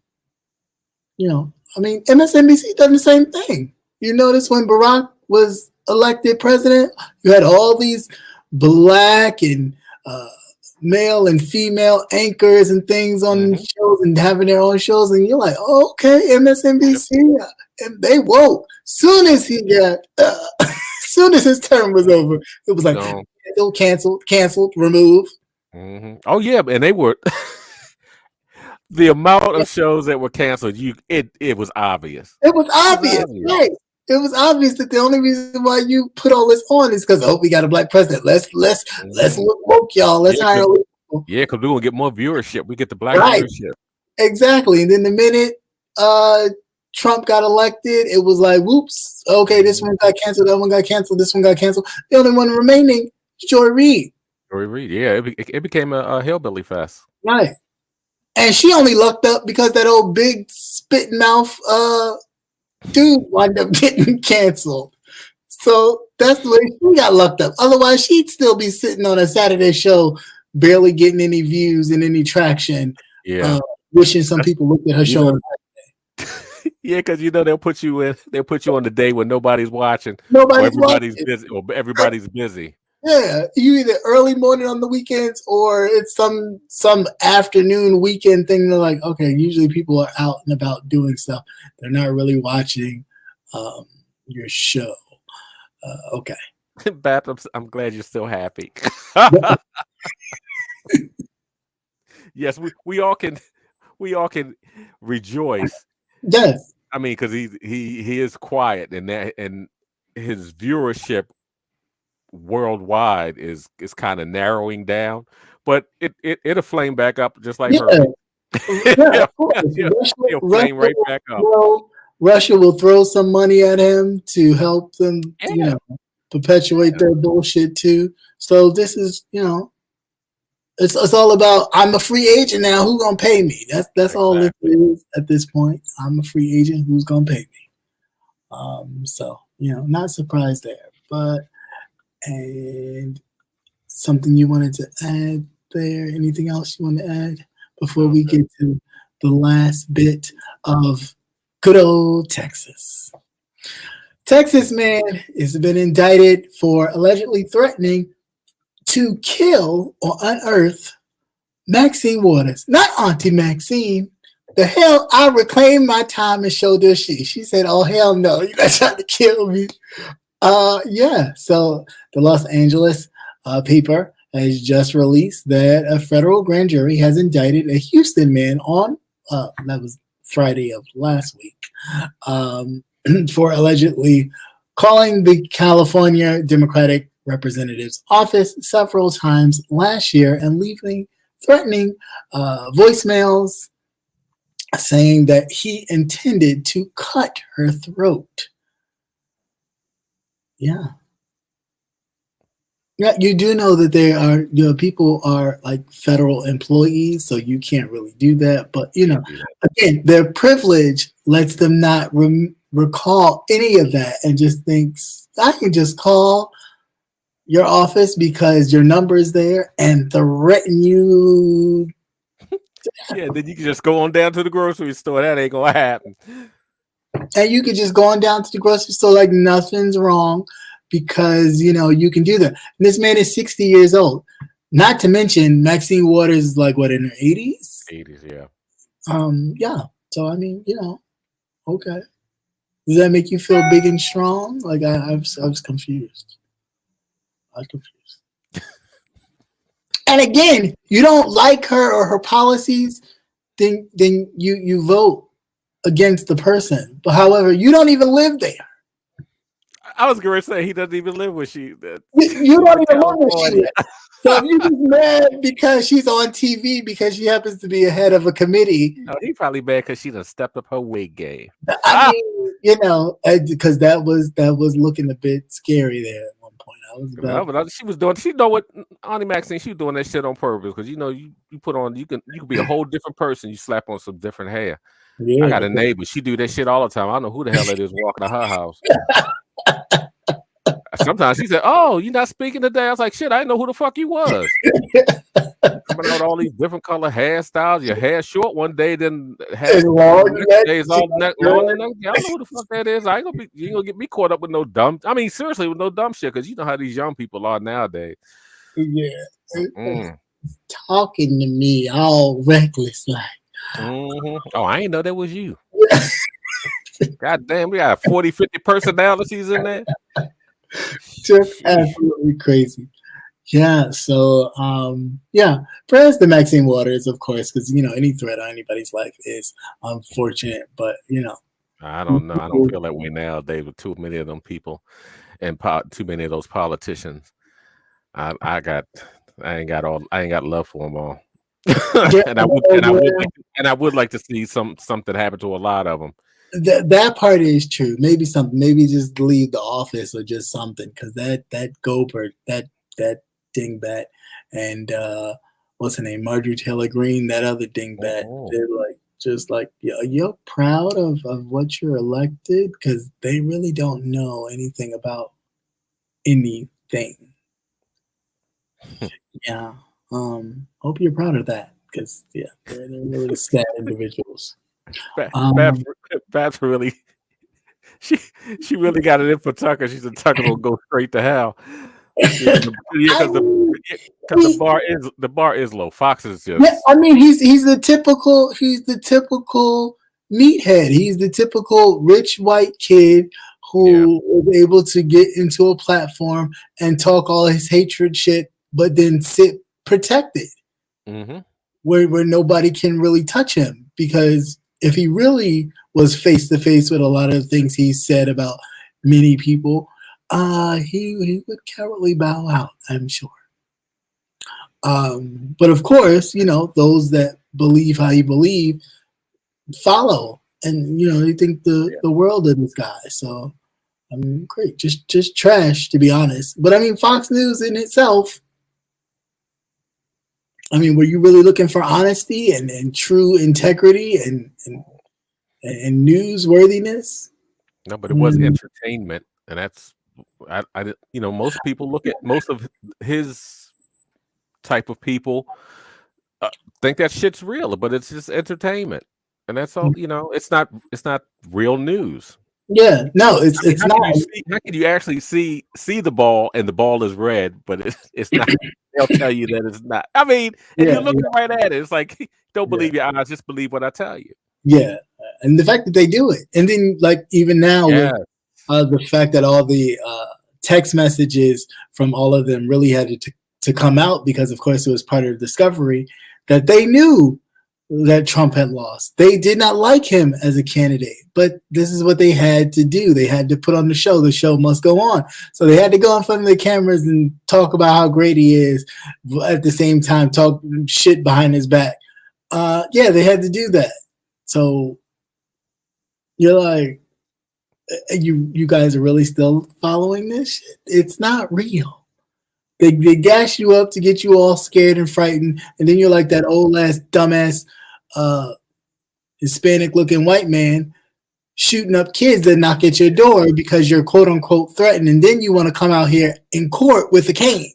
MSNBC done the same thing. You notice when Barack was elected president, you had all these black and male and female anchors and things on shows and having their own shows, and you're like, oh, okay, MSNBC, and they woke. Soon as he got, soon as his term was over, it was like canceled, removed. Oh yeah, and they were. The amount of shows that were canceled, it was obvious. It was obvious, right? It was obvious that the only reason why you put all this on is because we got a black president. Let's look woke, y'all. Let's hire. Yeah, because we're gonna get more viewership. We get the black viewership. Exactly, and then the minute Trump got elected, it was like, whoops. Okay, this one got canceled. That one got canceled. This one got canceled. The only one remaining is Joy Reid. Yeah, it became a hillbilly fest. Right. And she only lucked up because that old big spit mouth dude wound up getting canceled. So that's the way she got lucked up. Otherwise, she'd still be sitting on a Saturday show, barely getting any views and any traction. Yeah. Wishing some people looked at her show. Yeah, because they'll put you on the day when nobody's watching. Everybody's busy. Yeah, you either early morning on the weekends or it's some afternoon weekend thing. They're like, okay, usually people are out and about doing stuff. They're not really watching your show. Okay. Bap, I'm glad you're still happy. Yes, we all can rejoice. Yes. I mean, because he is quiet and his viewership worldwide is kind of narrowing down, but it'll flame back up just like her. Yeah, of course. He'll flame right back up. Russia will throw some money at him to help them, perpetuate their bullshit too. So this is, it's all about I'm a free agent now. Who's gonna pay me? That's all it is at this point. I'm a free agent. Who's gonna pay me? So not surprised there, but. And something you wanted to add there? Anything else you want to add before we get to the last bit of good old Texas? Texas man has been indicted for allegedly threatening to kill or unearth Maxine Waters, not Auntie Maxine. The hell, I reclaimed my time and showed her shit. She said, "Oh hell no, you guys trying to kill me." Yeah. So the Los Angeles paper has just released that a federal grand jury has indicted a Houston man on that was Friday of last week for allegedly calling the California Democratic Representative's office several times last year and leaving threatening voicemails saying that he intended to cut her throat. Yeah. Yeah, you do know that they are, people are like federal employees, so you can't really do that. But, again, their privilege lets them not recall any of that and just thinks, I can just call your office because your number is there and threaten you. Yeah, then you can just go on down to the grocery store. That ain't gonna happen. And you could just go on down to the grocery store like nothing's wrong because, you can do that. And this man is 60 years old. Not to mention Maxine Waters is like, what, in her 80s? 80s, yeah. Yeah. So, I mean, okay. Does that make you feel big and strong? Like, I was confused. And again, you don't like her or her policies, then you vote against the person. But however, you don't even live there. I was going to say he doesn't even live where she. You don't even live where she lives. So if you're just mad because she's on TV because she happens to be a head of a committee. No, he probably mad because she done stepped up her wig game. I mean, because that was looking a bit scary there at one point. She was doing. She know what Auntie Maxine. She was doing that shit on purpose because you put on. You can be a whole different person. You slap on some different hair. Yeah, I got a neighbor. She do that shit all the time. I don't know who the hell it is walking to her house. Sometimes she said, "Oh, you're not speaking today." I was like, "Shit, I didn't know who the fuck you was." Coming out all these different color hairstyles. Your hair short one day, then hair long. The next day is all long. The next day, I don't know who the fuck that is. I ain't gonna be. You ain't gonna get me caught up with no dumb. I mean, seriously, with no dumb shit, because you know how these young people are nowadays. Yeah, talking to me all reckless like. Oh, I ain't know that was you. God damn, we got 40, 50 personalities in there. Just absolutely crazy. Yeah, so prayers to Maxine Waters, of course, because any threat on anybody's life is unfortunate, but I don't know. I don't feel that way nowadays with too many of them people and too many of those politicians. I ain't got love for them all. and I would like to see something happen to a lot of them. That part is true. Maybe just leave the office or just something, because that Goldberg, that dingbat, and what's her name, Marjorie Taylor Greene, that other dingbat, they're you're proud of what you're elected, because they really don't know anything about anything. Yeah. Hope you're proud of that, because they're really sad individuals. Babs really, she really got it in for Tucker. She said Tucker will go straight to hell. Because the bar is low. Fox is just. Yeah, I mean he's the typical meathead. He's the typical rich white kid who was able to get into a platform and talk all his hatred shit, but then sit protected, where nobody can really touch him, because if he really was face to face with a lot of things he said about many people, he would cowardly bow out, I'm sure. But of course, those that believe how you believe follow, and they think the world of this guy. So I mean, great, just trash, to be honest. But I mean, Fox News in itself. I mean, were you really looking for honesty and true integrity and newsworthiness? No, but it was entertainment, and that's most people look at most of his type of people think that shit's real, but it's just entertainment, and that's all. It's not real news. Yeah, no, it's How not. can you see? How can you actually see the ball and the ball is red, but it's not? They'll tell you that it's not. I mean, and Yeah, you're looking right at it. It's like don't yeah, believe your eyes, just believe what I tell you. yeah, and the fact that they do it, and then like even now with Yeah, the fact that all the text messages from all of them really had to come out because, of course, it was part of the discovery that they knew that Trump had lost. They did not like him as a candidate, but this is what they had to do. They had to put on the show. The show must go on. So they had to go in front of the cameras and talk about how great he is, at the same time talk shit behind his back. Yeah, they had to do that. So you're like, you guys are really still following this shit? It's not real. They gas you up to get you all scared and frightened, and then you're like that old ass dumbass Hispanic looking white man shooting up kids that knock at your door because you're quote unquote threatened, and then you want to come out here in court with a cane.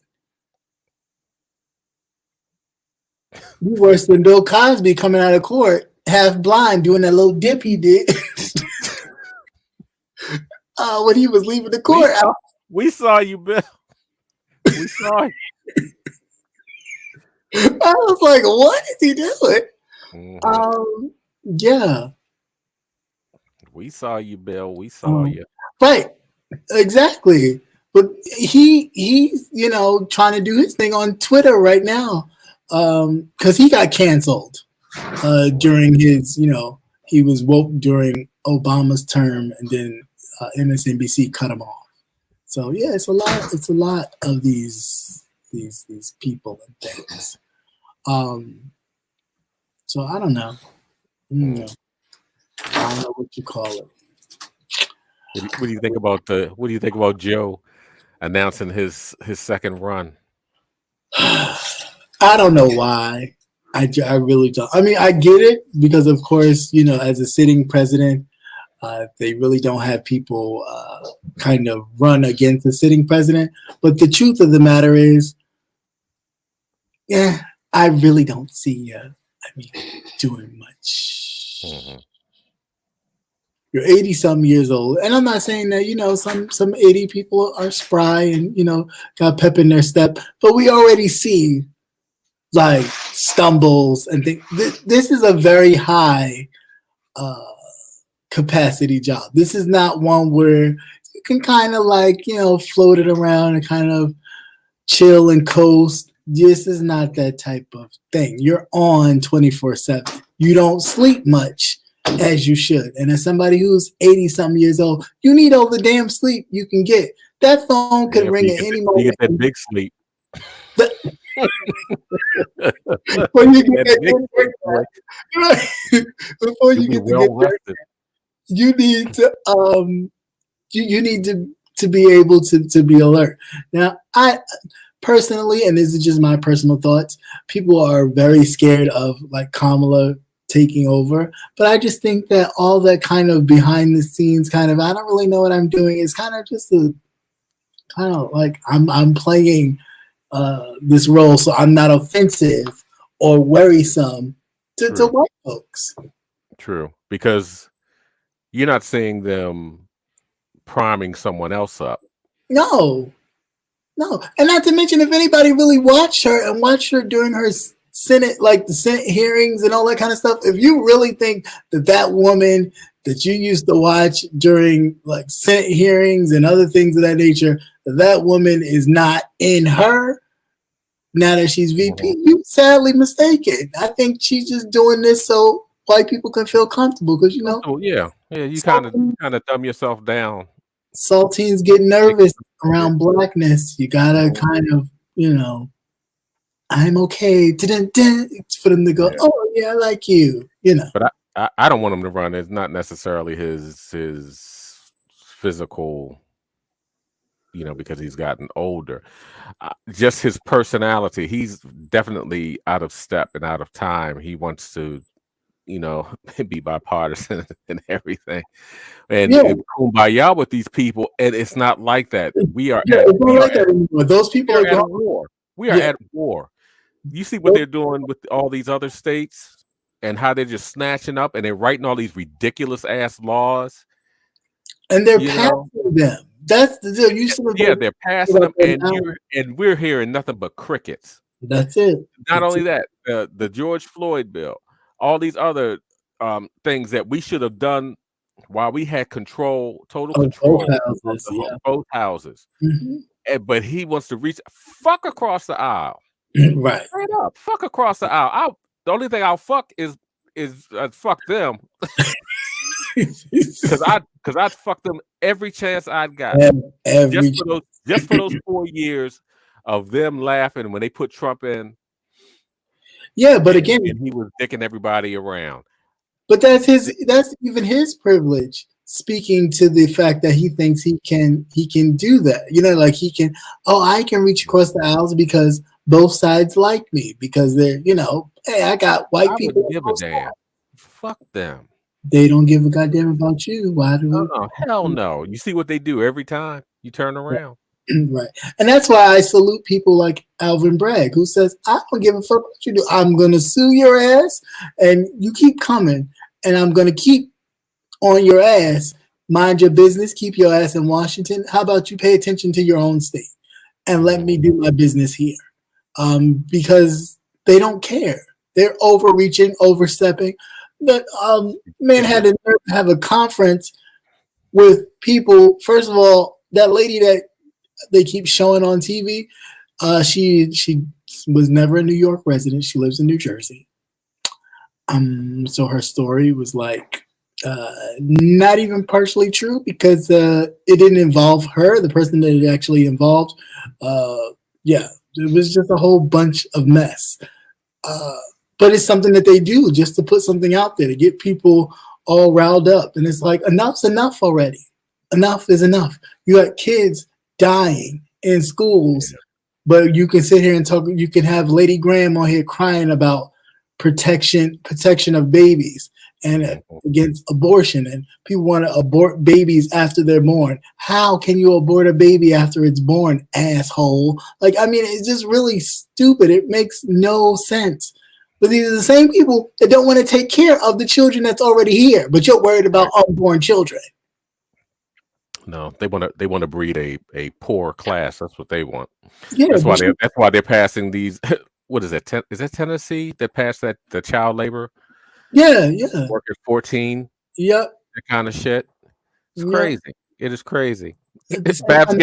You worse than Bill Cosby coming out of court half blind doing that little dip he did when he was leaving the court. we saw you, Bill. We saw you. I was like, what is he doing? Mm-hmm. Yeah. We saw you, Bill. We saw you. Right. Exactly. But he's trying to do his thing on Twitter right now. Because he got canceled during his, he was woke during Obama's term, and then MSNBC cut him off. So yeah, it's a lot of these people and things. So I don't know. I don't know what you call it. What do you think about Joe announcing his second run? I don't know why. I really don't. I mean, I get it because, of course, as a sitting president, they really don't have people kind of run against the sitting president. But the truth of the matter is, yeah, I really don't see you. Doing much. Mm-hmm. You're 80-something years old, and I'm not saying that some 80 people are spry and got pep in their step, but we already see like stumbles and things. This is a very high capacity job. This is not one where you can kind of float it around and kind of chill and coast. This is not that type of thing. You're on 24/7. You don't sleep much as you should. And as somebody who's 80-something years old, you need all the damn sleep you can get. That phone could ring at any moment. You get that big sleep. Before you get that, you need to you need to be able to be alert. Now, I personally, and this is just my personal thoughts, people are very scared of like Kamala taking over, but I just think that all that kind of behind the scenes kind of I don't really know what I'm doing is kind of just like I'm playing this role so I'm not offensive or worrisome to white folks. True, because you're not seeing them priming someone else up. No, and not to mention if anybody really watched her during her Senate, like the Senate hearings and all that kind of stuff, if you really think that woman that you used to watch during like Senate hearings and other things of that nature, that woman is not in her now that she's VP, you sadly mistaken. I think she's just doing this so white people can feel comfortable because yeah, you kind of dumb yourself down. Saltines get nervous around blackness. You gotta kind of, I'm okay for them to go, oh yeah, I like you, But I don't want him to run. It's not necessarily his physical, because he's gotten older. Just his personality. He's definitely out of step and out of time. He wants to, be bipartisan and everything, and kumbaya with these people. And it's not like that. We are those people are at war. We are at war. You see what they're doing with all these other states and how they're just snatching up and they're writing all these ridiculous ass laws. And they're You passing know? them. That's the deal. You should have Yeah, they're passing them, and now. we're hearing nothing but crickets. That's it. Not That's only it. that, the George Floyd bill, all these other things that we should have done while we had total Oh, both control of houses. Yeah. both houses. But he wants to reach fuck across the aisle. Right. Straight up, fuck across the aisle. The only thing I'll fuck is fuck them. Because I'd fuck them every chance I'd got. Just for those 4 years of them laughing when they put Trump in. Yeah, but again, and he was dicking everybody around. But that's even his privilege, speaking to the fact that he thinks he can do that. You know, like I can reach across the aisles because both sides like me, because they're, hey, I got white people. Give a damn. Fuck them. They don't give a goddamn about you. Why do we? Hell no. You see what they do every time you turn around. Right. And that's why I salute people like Alvin Bragg, who says, I don't give a fuck what you do. I'm going to sue your ass, and you keep coming, and I'm going to keep on your ass. Mind your business. Keep your ass in Washington. How about you pay attention to your own state and let me do my business here? Because they don't care. They're overreaching, overstepping. But man had to have a conference with people. First of all, that lady that they keep showing on TV, she was never a New York resident. She lives in New Jersey. So her story was like not even partially true, because it didn't involve her, the person that it actually involved. Yeah, it was just a whole bunch of mess. But it's something that they do just to put something out there to get people all riled up. And it's like, enough's enough already. Enough is enough. You got kids dying in schools, but you can sit here and talk. You can have Lady Graham on here crying about protection of babies and against abortion, and people want to abort babies after they're born. How can you abort a baby after it's born, asshole? Like, I mean, it's just really stupid. It makes no sense. But these are the same people that don't want to take care of the children that's already here, but you're worried about unborn children. No, they want to breed a poor class. That's what they want. Yeah, that's why they're passing these. What is that? Is that Tennessee that passed the child labor? Yeah. Work at 14. Yep. That kind of shit. It's crazy. It is crazy. It's Babs,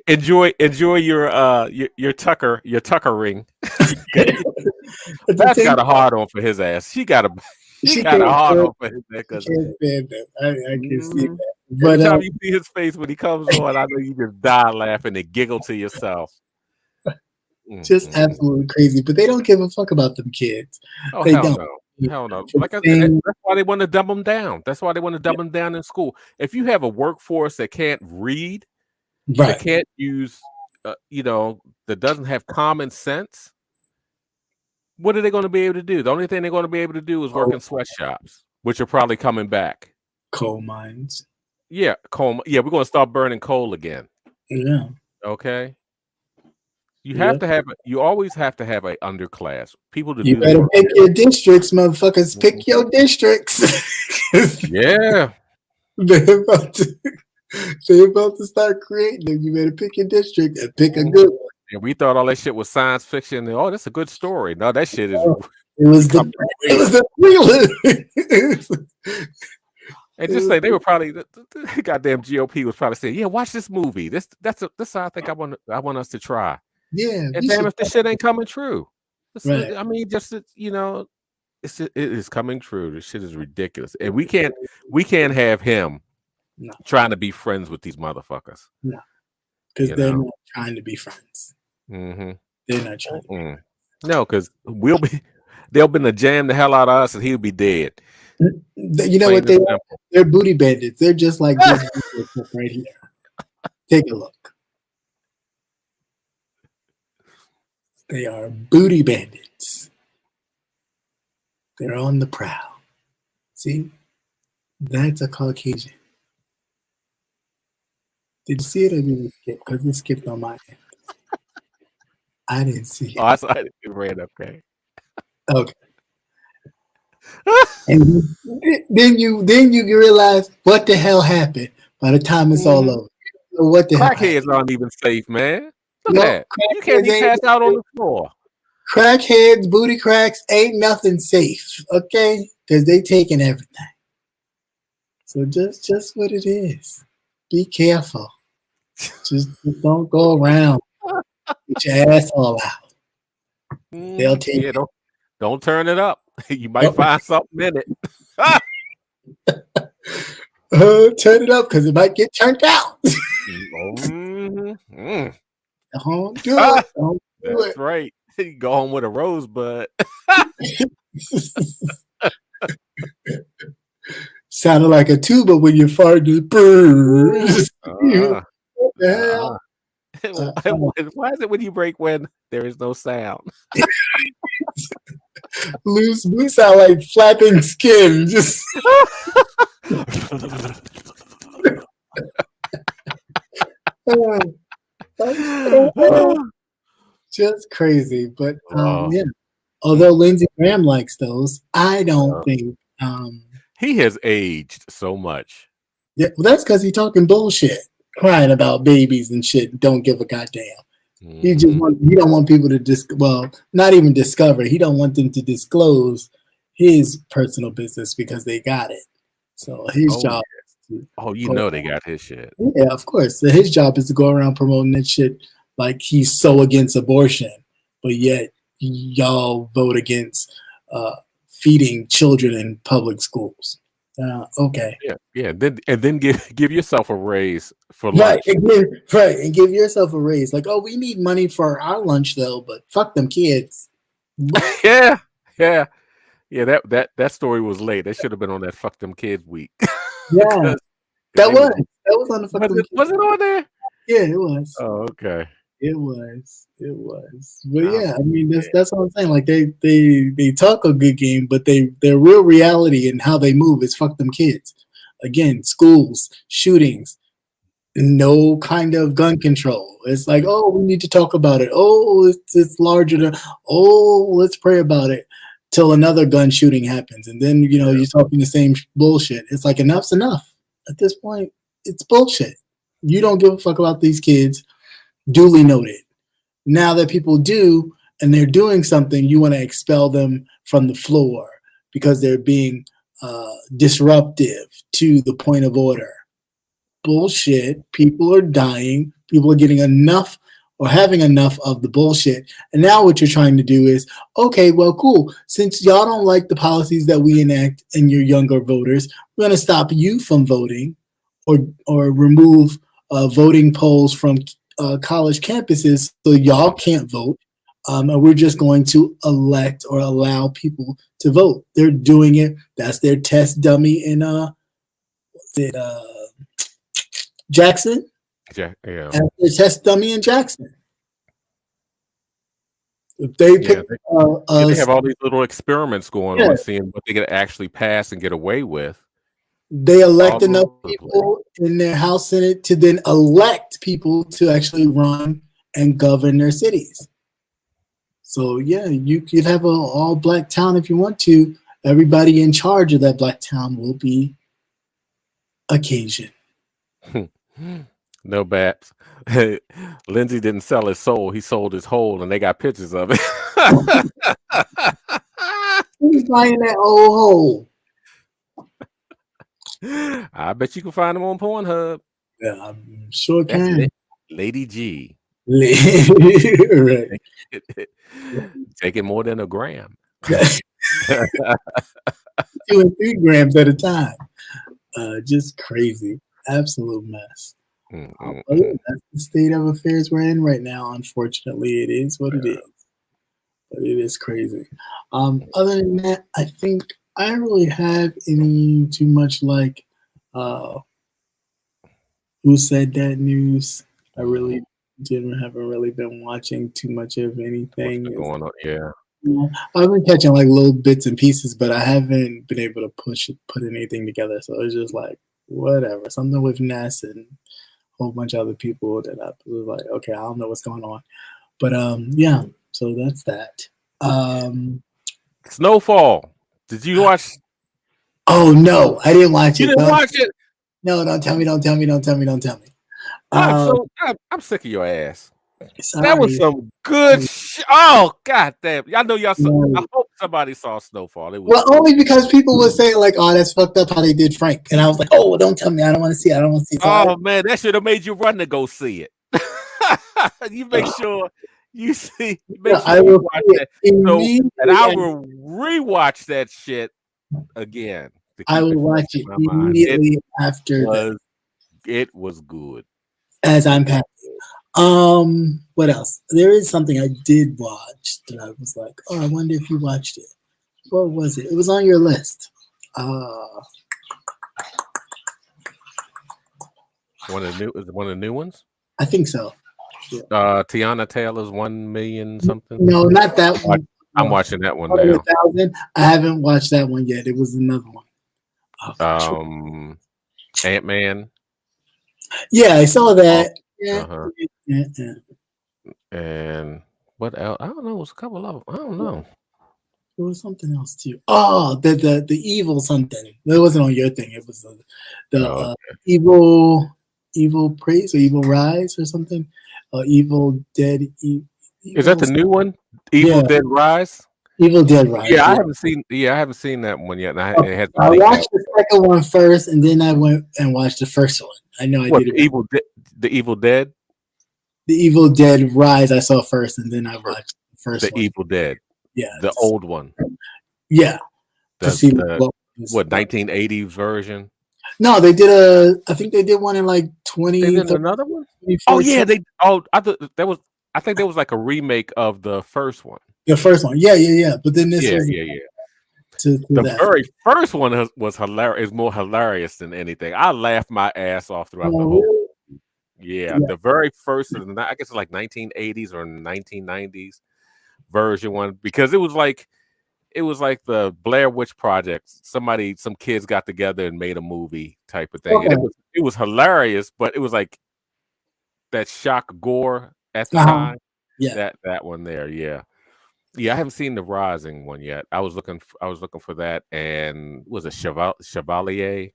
enjoy your tuckering. Babs got a hard on for his ass. She got a hard on for his ass. I can see that. But every time you see his face when he comes on, I know you just die laughing and giggle to yourself. Just absolutely crazy. But they don't give a fuck about them kids. Oh, they hell don't. No. Hell no. Like I said, that's why they want to dumb them down. That's why they want to dumb them down in school. If you have a workforce that can't read, that can't use, that doesn't have common sense, what are they going to be able to do? The only thing they're going to be able to do is work in sweatshops, which are probably coming back. Coal mines. Yeah, coal. Yeah, we're going to start burning coal again. Yeah. Okay. You always have to have an underclass. People to you do better pick your districts, motherfuckers. Pick your districts. Yeah. They're about to start creating them. You better pick your district and pick a good one. And we thought all that shit was science fiction. And, that's a good story. No, that shit is. It was the real. And just say they were probably the goddamn GOP was probably saying, "Yeah, watch this movie. This I think I want us to try." Yeah, and damn if this shit ain't coming true. Right. I mean, it is coming true. This shit is ridiculous, and we can't have him trying to be friends with these motherfuckers. No, because they're not trying to be friends. Mm-hmm. They're not trying. To be No, because they'll be jam the hell out of us, and he'll be dead. You know what they're booty bandits. They're just like this right here. Take a look. They are booty bandits. They're on the prowl. See? That's a Caucasian. Did you see it or did you skip? Because it skipped on my end. I didn't see it. Oh, I saw it. It ran up. Okay. And then you realize what the hell happened by the time it's all over. You know what the hell happened? Crackheads aren't even safe, man. Look No, at that. You can't even pass out on the floor. Crackheads, booty cracks, ain't nothing safe, okay? Because they taking everything. So just what it is. Be careful. Just don't go around with your asshole out. They'll take Yeah, don't turn it up. You might Oh. find something in it. Turn it up because it might get turned out. Don't do it. Don't do That's it. right. You go home with a rosebud. Sounded like a tuba when you farted. What the hell? Why is it when you break when there is no sound? Loose, we sound like flapping skin. Just just crazy. But yeah. Although Lindsey Graham likes those, I don't think he has aged so much. Yeah, well, that's because he's talking bullshit, crying about babies and shit. Don't give a goddamn. He don't want people to not even discover. He don't want them to disclose his personal business because they got it. So his job. They got his shit. Yeah, of course. So his job is to go around promoting that shit like he's so against abortion, but yet y'all vote against feeding children in public schools. Okay. Yeah. Then give yourself a raise for lunch. And give yourself a raise. Like, oh, we need money for our lunch though, but fuck them kids. Yeah. That story was late. That should have been on that fuck them kids week. Yeah, that was on the fuck them kids. Was it on there? Yeah, it was. Oh, okay. It was. But yeah, I mean that's what I'm saying. Like they talk a good game, but their real reality and how they move is fuck them kids. Again, schools, shootings, no kind of gun control. It's like, oh, we need to talk about it. Oh, it's larger than. Oh, let's pray about it till another gun shooting happens, and then you're talking the same bullshit. It's like enough's enough. At this point, it's bullshit. You don't give a fuck about these kids. Duly noted. Now that people do, and they're doing something, you want to expel them from the floor because they're being disruptive to the point of order. Bullshit. People are dying. People are getting enough or having enough of the bullshit. And now what you're trying to do is, okay, well, cool. Since y'all don't like the policies that we enact and your younger voters, we're going to stop you from voting or remove voting polls from college campuses so y'all can't vote. And we're just going to elect or allow people to vote. They're doing it. That's their test dummy in Jackson. Yeah. That's their test dummy in Jackson. If they pick, they have all these little experiments going on, seeing what they can actually pass and get away with. They elect enough people in their House Senate to then elect people to actually run and govern their cities. So yeah, you could have an all-black town if you want to. Everybody in charge of that black town will be Caucasian. No bats. Lindsey didn't sell his soul; he sold his hole, and they got pictures of it. Who's buying that old hole? I bet you can find them on Pornhub. Yeah, I'm sure can. Lady G. Right. Taking more than a gram. 2 and 3 grams at a time. Just crazy. Absolute mess. That's the state of affairs we're in right now. Unfortunately, it is what it is. But it is crazy. Other than that, I think I don't really have any too much like who said that news. I really haven't really been watching too much of anything. What's going on? Yeah. I've been catching like little bits and pieces, but I haven't been able to put anything together. So it's just like whatever. Something with Ness and a whole bunch of other people that I was like, okay, I don't know what's going on. But yeah, so that's that. Snowfall. Did you watch? Oh no, I didn't watch it. You didn't watch it? No, don't tell me. Don't tell me. Don't tell me. Don't tell me. I'm sick of your ass. Sorry. That was some good shit. Oh, god damn. I know y'all saw, I hope somebody saw Snowfall. It was well, only because people were saying like, oh, that's fucked up how they did Frank. And I was like, oh, don't tell me. I don't want to see it. I don't want to see it. Oh man, that should have made you run to go see it. You make sure you see, I will watch that. So, and I will rewatch that shit again. I will watch it immediately after that. It was good. As I'm happy. What else? There is something I did watch that I was like, oh, I wonder if you watched it. What was it? It was on your list. One of the new ones? I think so. Yeah. Tiana Taylor's 1 million something. No, not that one. I'm watching that one now. I haven't watched that one yet. It was another one. Ant-Man. Yeah, I saw that. And what else? I don't know. It was a couple of them. I don't know. There was something else too. Oh, the evil something. That wasn't on your thing. It was the evil praise or evil rise or something. Evil Dead. Is that the new one? Evil Dead Rise. Evil Dead Rise. Yeah, I haven't seen that one yet. And I watched the second one first, and then I went and watched the first one. I know I did it. The Evil Dead. The Evil Dead Rise I saw first, and then I watched the first one. The Evil Dead. Yeah, the old one. Yeah. The 1980s version. No, they did I think they did one in like 20. They did another one. Oh yeah, I think there was like a remake of the first one. The first one, yeah. But then this was the very first one was hilarious. Is more hilarious than anything. I laughed my ass off throughout the whole. Yeah, the very first, I guess it's like 1980s or 1990s version one, because it was like the Blair Witch Project. Some kids got together and made a movie type of thing. Okay. And it was hilarious, but it was like that shock gore at the time. Yeah, that one there. Yeah. I haven't seen the Rising one yet. I was looking for that, and was it Chevalier?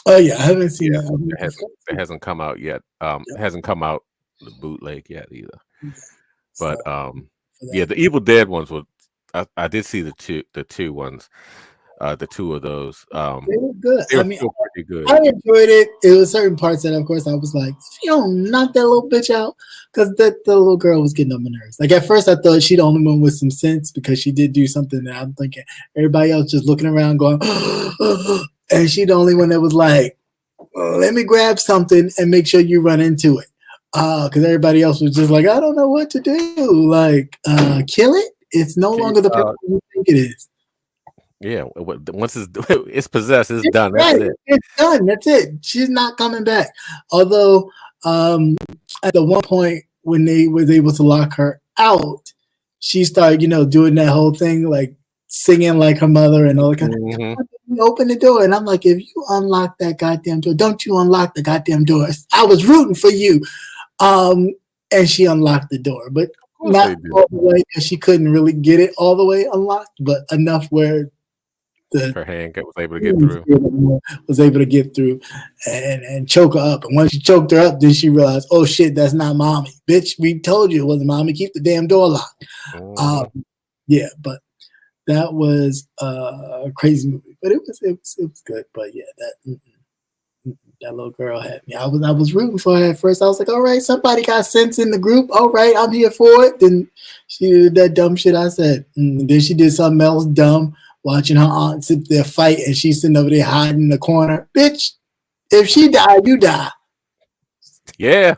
Oh yeah, I haven't seen that. It hasn't come out yet. It hasn't come out the bootleg yet either. But the Evil Dead ones were. I did see the two ones, the two of those. They were good. They were still pretty good. I enjoyed it. It was certain parts that, of course, I was like, you don't knock that little bitch out, because the little girl was getting on my nerves. Like at first, I thought she'd the only one with some sense, because she did do something that I'm thinking everybody else just looking around going, and she the only one that was like, let me grab something and make sure you run into it, because everybody else was just like, I don't know what to do. Like, kill it. It's no longer the person you think it is. Yeah, once it's possessed, it's done. That's it. It's done. That's it. She's not coming back. Although, at the one point when they was able to lock her out, she started, doing that whole thing, like singing like her mother and all that kind of. Open the door, and I'm like, if you unlock that goddamn door, don't you unlock the goddamn doors? I was rooting for you. And she unlocked the door, but not all the way, because she couldn't really get it all the way unlocked, but enough where her hand was able to get through. Was able to get through and choke her up. And once she choked her up, then she realized, oh shit, that's not mommy. Bitch, we told you it wasn't mommy. Keep the damn door locked. But that was a crazy movie. But it was good. But yeah, that little girl had me. I was rooting for her at first. I was like, all right, somebody got sense in the group. All right, I'm here for it. Then she did that dumb shit I said. And then she did something else dumb, watching her aunt sit there fight, and she's sitting over there hiding in the corner. Bitch, if she died, you die. Yeah.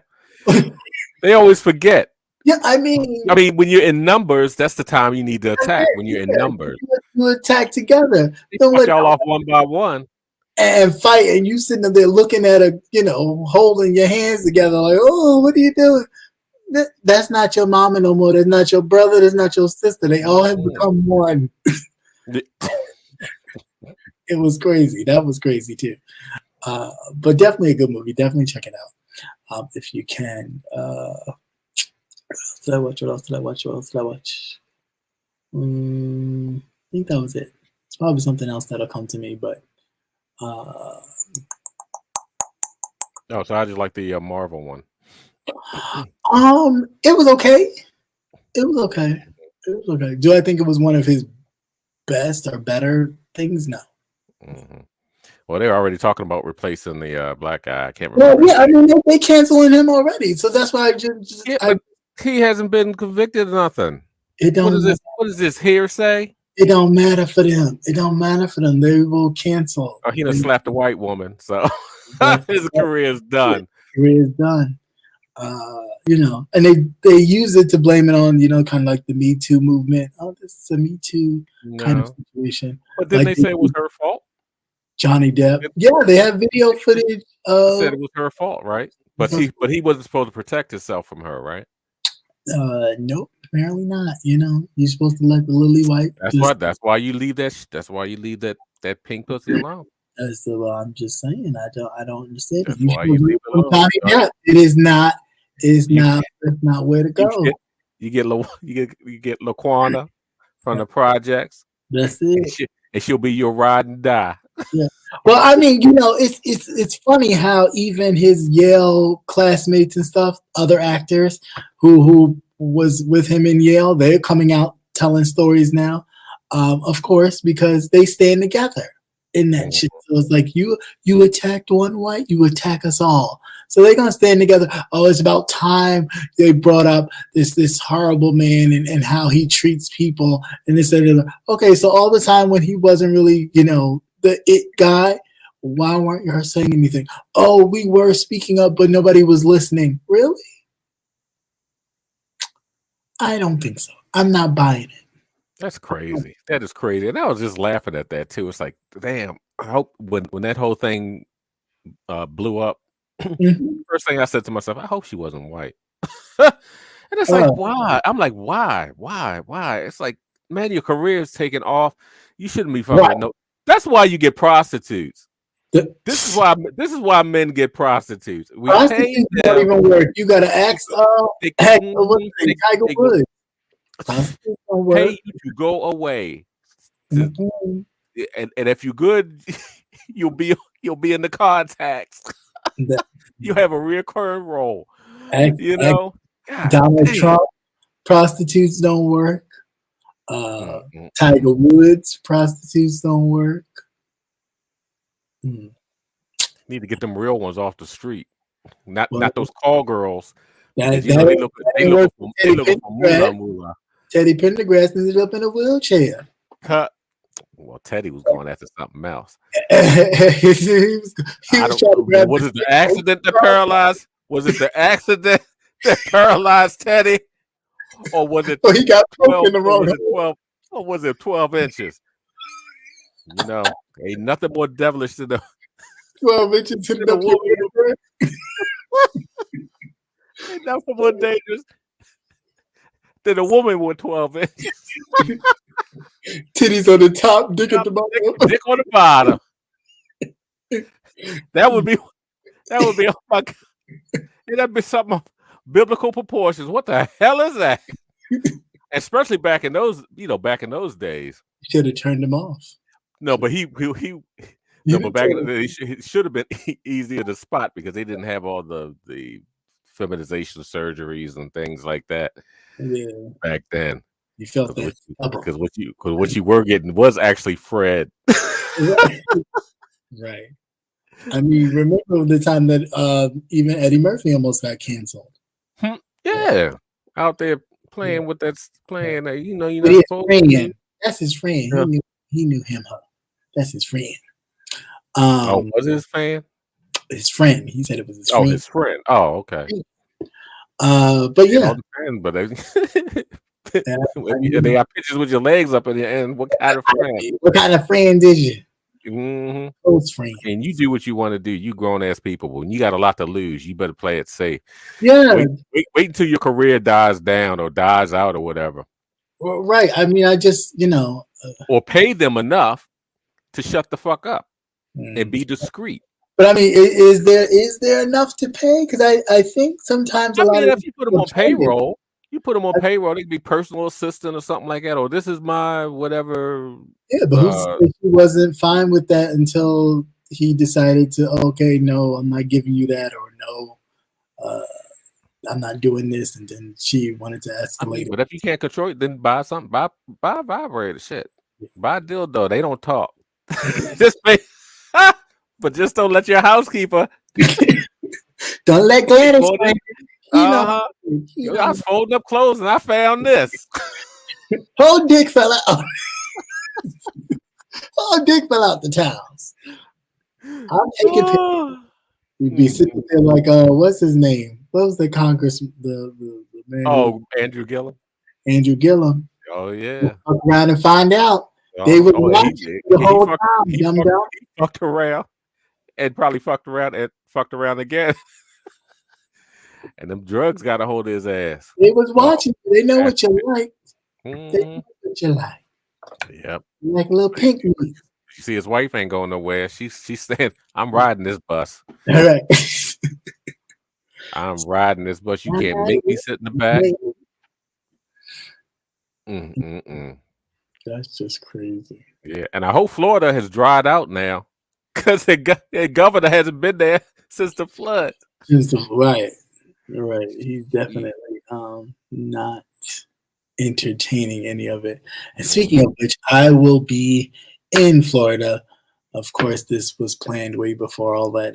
They always forget. Yeah, I mean, when you're in numbers, that's the time you need to attack. When you're in numbers, you attack together. Don't let y'all off one by one and fight, and you sitting there looking at her, holding your hands together, like, oh, what are you doing? That's not your mama no more. That's not your brother. That's not your sister. They all have become one. It was crazy. That was crazy too. But definitely a good movie. Definitely check it out if you can. What else did I watch? I think that was it. It's probably something else that'll come to me, but Oh, so I just like the Marvel one. it was okay. It was okay. It was okay. Do I think it was one of his best or better things? No. Mm-hmm. Well, they're already talking about replacing the black guy. I can't remember. Well, yeah, I mean they canceling him already, so that's why but he hasn't been convicted of nothing. It don't. What is this hearsay? It don't matter for them. It don't matter for them. They will cancel. Oh, he done slapped a white woman, so his career is done. Career is done. You know, and they use it to blame it on, you know, kind of like the Me Too movement. Oh, this is a Me Too kind of situation. But didn't they say it was her fault? Johnny Depp. Yeah, they have video footage. Said it was her fault, right? But he wasn't supposed to protect himself from her, right? Nope, apparently not. You know, you're supposed to let the lily white. That's why you leave that. That's why you leave that pink pussy alone. I'm just saying. I don't understand. That's why you leave it alone. It is not. It's not where to go. You get Laquana from the projects. That's it. And she'll be your ride and die. Yeah. Well, I mean, you know, it's funny how even his Yale classmates and stuff, other actors who was with him in Yale, they're coming out telling stories now. Of course, because they stand together in that shit. So it's like you attacked one white, you attack us all. So they're gonna stand together. Oh, it's about time they brought up this horrible man and how he treats people and this and that. Okay, so all the time when he wasn't really, you know, the it guy, why weren't you saying anything? Oh, we were speaking up, but nobody was listening. Really? I don't think so. I'm not buying it. That's crazy. That is crazy. And I was just laughing at that too. It's like, damn, I hope when that whole thing blew up, first thing I said to myself, I hope she wasn't white. And it's like, why? I'm like, why? It's like, man, your career is taking off. You shouldn't be fucking no. That's why you get prostitutes. This is why men get prostitutes. We pay them. Don't even work. You gotta ask Tiger Woods. Pay you to go away. And if you're good, you'll be in the contacts. You have a recurring role. You know, Donald Trump, prostitutes don't work. Tiger Woods, prostitutes don't work. Need to get them real ones off the street, not those call girls. They look for moolah. Teddy Pendergrass ended up in a wheelchair. Well, Teddy was going after something else. he was trying to grab. Was it the accident that paralyzed? Was it the accident that paralyzed Teddy, or was it? He got poked in the wrong. Or was it 12 inches? You know, ain't nothing more devilish than the 12 inches in the woman. Ain't nothing more dangerous than a woman with 12 inches. Titties on the top, dick at the bottom. Dick on the bottom. That would be oh my God. That'd be something of biblical proportions. What the hell is that? Especially back in those days. You should have turned him off. No, but but back in the day, it should have been easier to spot because they didn't have all the feminization surgeries and things like that. Yeah. Back then. You felt that because what you were getting was actually Fred. Right. I mean, remember the time that even Eddie Murphy almost got canceled. Yeah. Out there playing with that you know that's his friend. Yeah. He knew him. That's his friend. Was it his fan? His friend. He said it was his friend. Oh, his friend. Oh, okay. But yeah. But they got pictures with your legs up in the end. What kind of friend? What kind of friend did you? Close friend. And you do what you want to do. You grown ass people. When you got a lot to lose, you better play it safe. Yeah. Wait until your career dies down or dies out or whatever. Well, right. I mean, I just or pay them enough to shut the fuck up and be discreet. But I mean, is there enough to pay? Because I think sometimes if you put them on payroll, You put them on payroll, they could be personal assistant or something like that, or this is my whatever. Yeah, but who said he wasn't fine with that until he decided to, okay, no, I'm not giving you that, or no, I'm not doing this, and then she wanted to escalate. But if you can't control it, then buy something. Buy a vibrator. Shit. Buy a dildo. They don't talk. Just pay. But just don't let your housekeeper. Don't let Gladys. I was folding up clothes and I found this. Whole dick fell out. Whole dick fell out the towels. I'll take it. You'd be sitting there like, what's his name? What was the congressman? The man? Oh, Andrew Gillum. Andrew Gillum. Oh yeah. Look around and find out. They would watch the whole time. He fucked around and probably fucked around again. And them drugs got a hold of his ass. They was watching. They know what you like. They know what you like. Yep. Like a little pink meat. You see, his wife ain't going nowhere. She's saying, "I'm riding this bus." All right. I'm riding this bus. You can't make me sit in the back. That's just crazy. Yeah, and I hope Florida has dried out now, because the governor hasn't been there since the flood. Right. He's definitely not entertaining any of it. And speaking of which, I will be in Florida. Of course, this was planned way before all that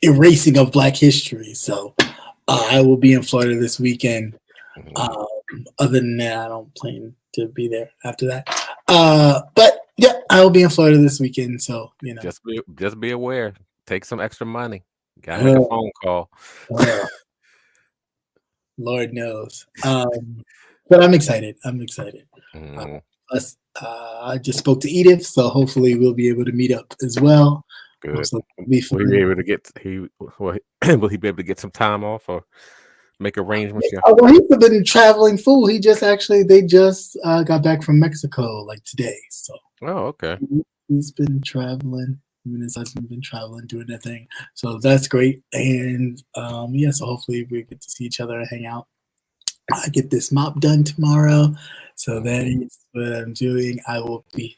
erasing of Black history. So I will be in Florida this weekend. Other than that, I don't plan to be there after that. But yeah, I will be in Florida this weekend. So just be aware. Take some extra money. Gotta make a phone call. Lord knows. But I'm excited. I just spoke to Edith, so hopefully we'll be able to meet up as well. Good. Will he be able to get will he be able to get some time off or make arrangements? Well, he's been traveling full. They just got back from Mexico like today. So okay. He's been traveling. His husband's been traveling, doing their thing. So that's great. And so hopefully we get to see each other and hang out. I get this mop done tomorrow. So that is what I'm doing. I will be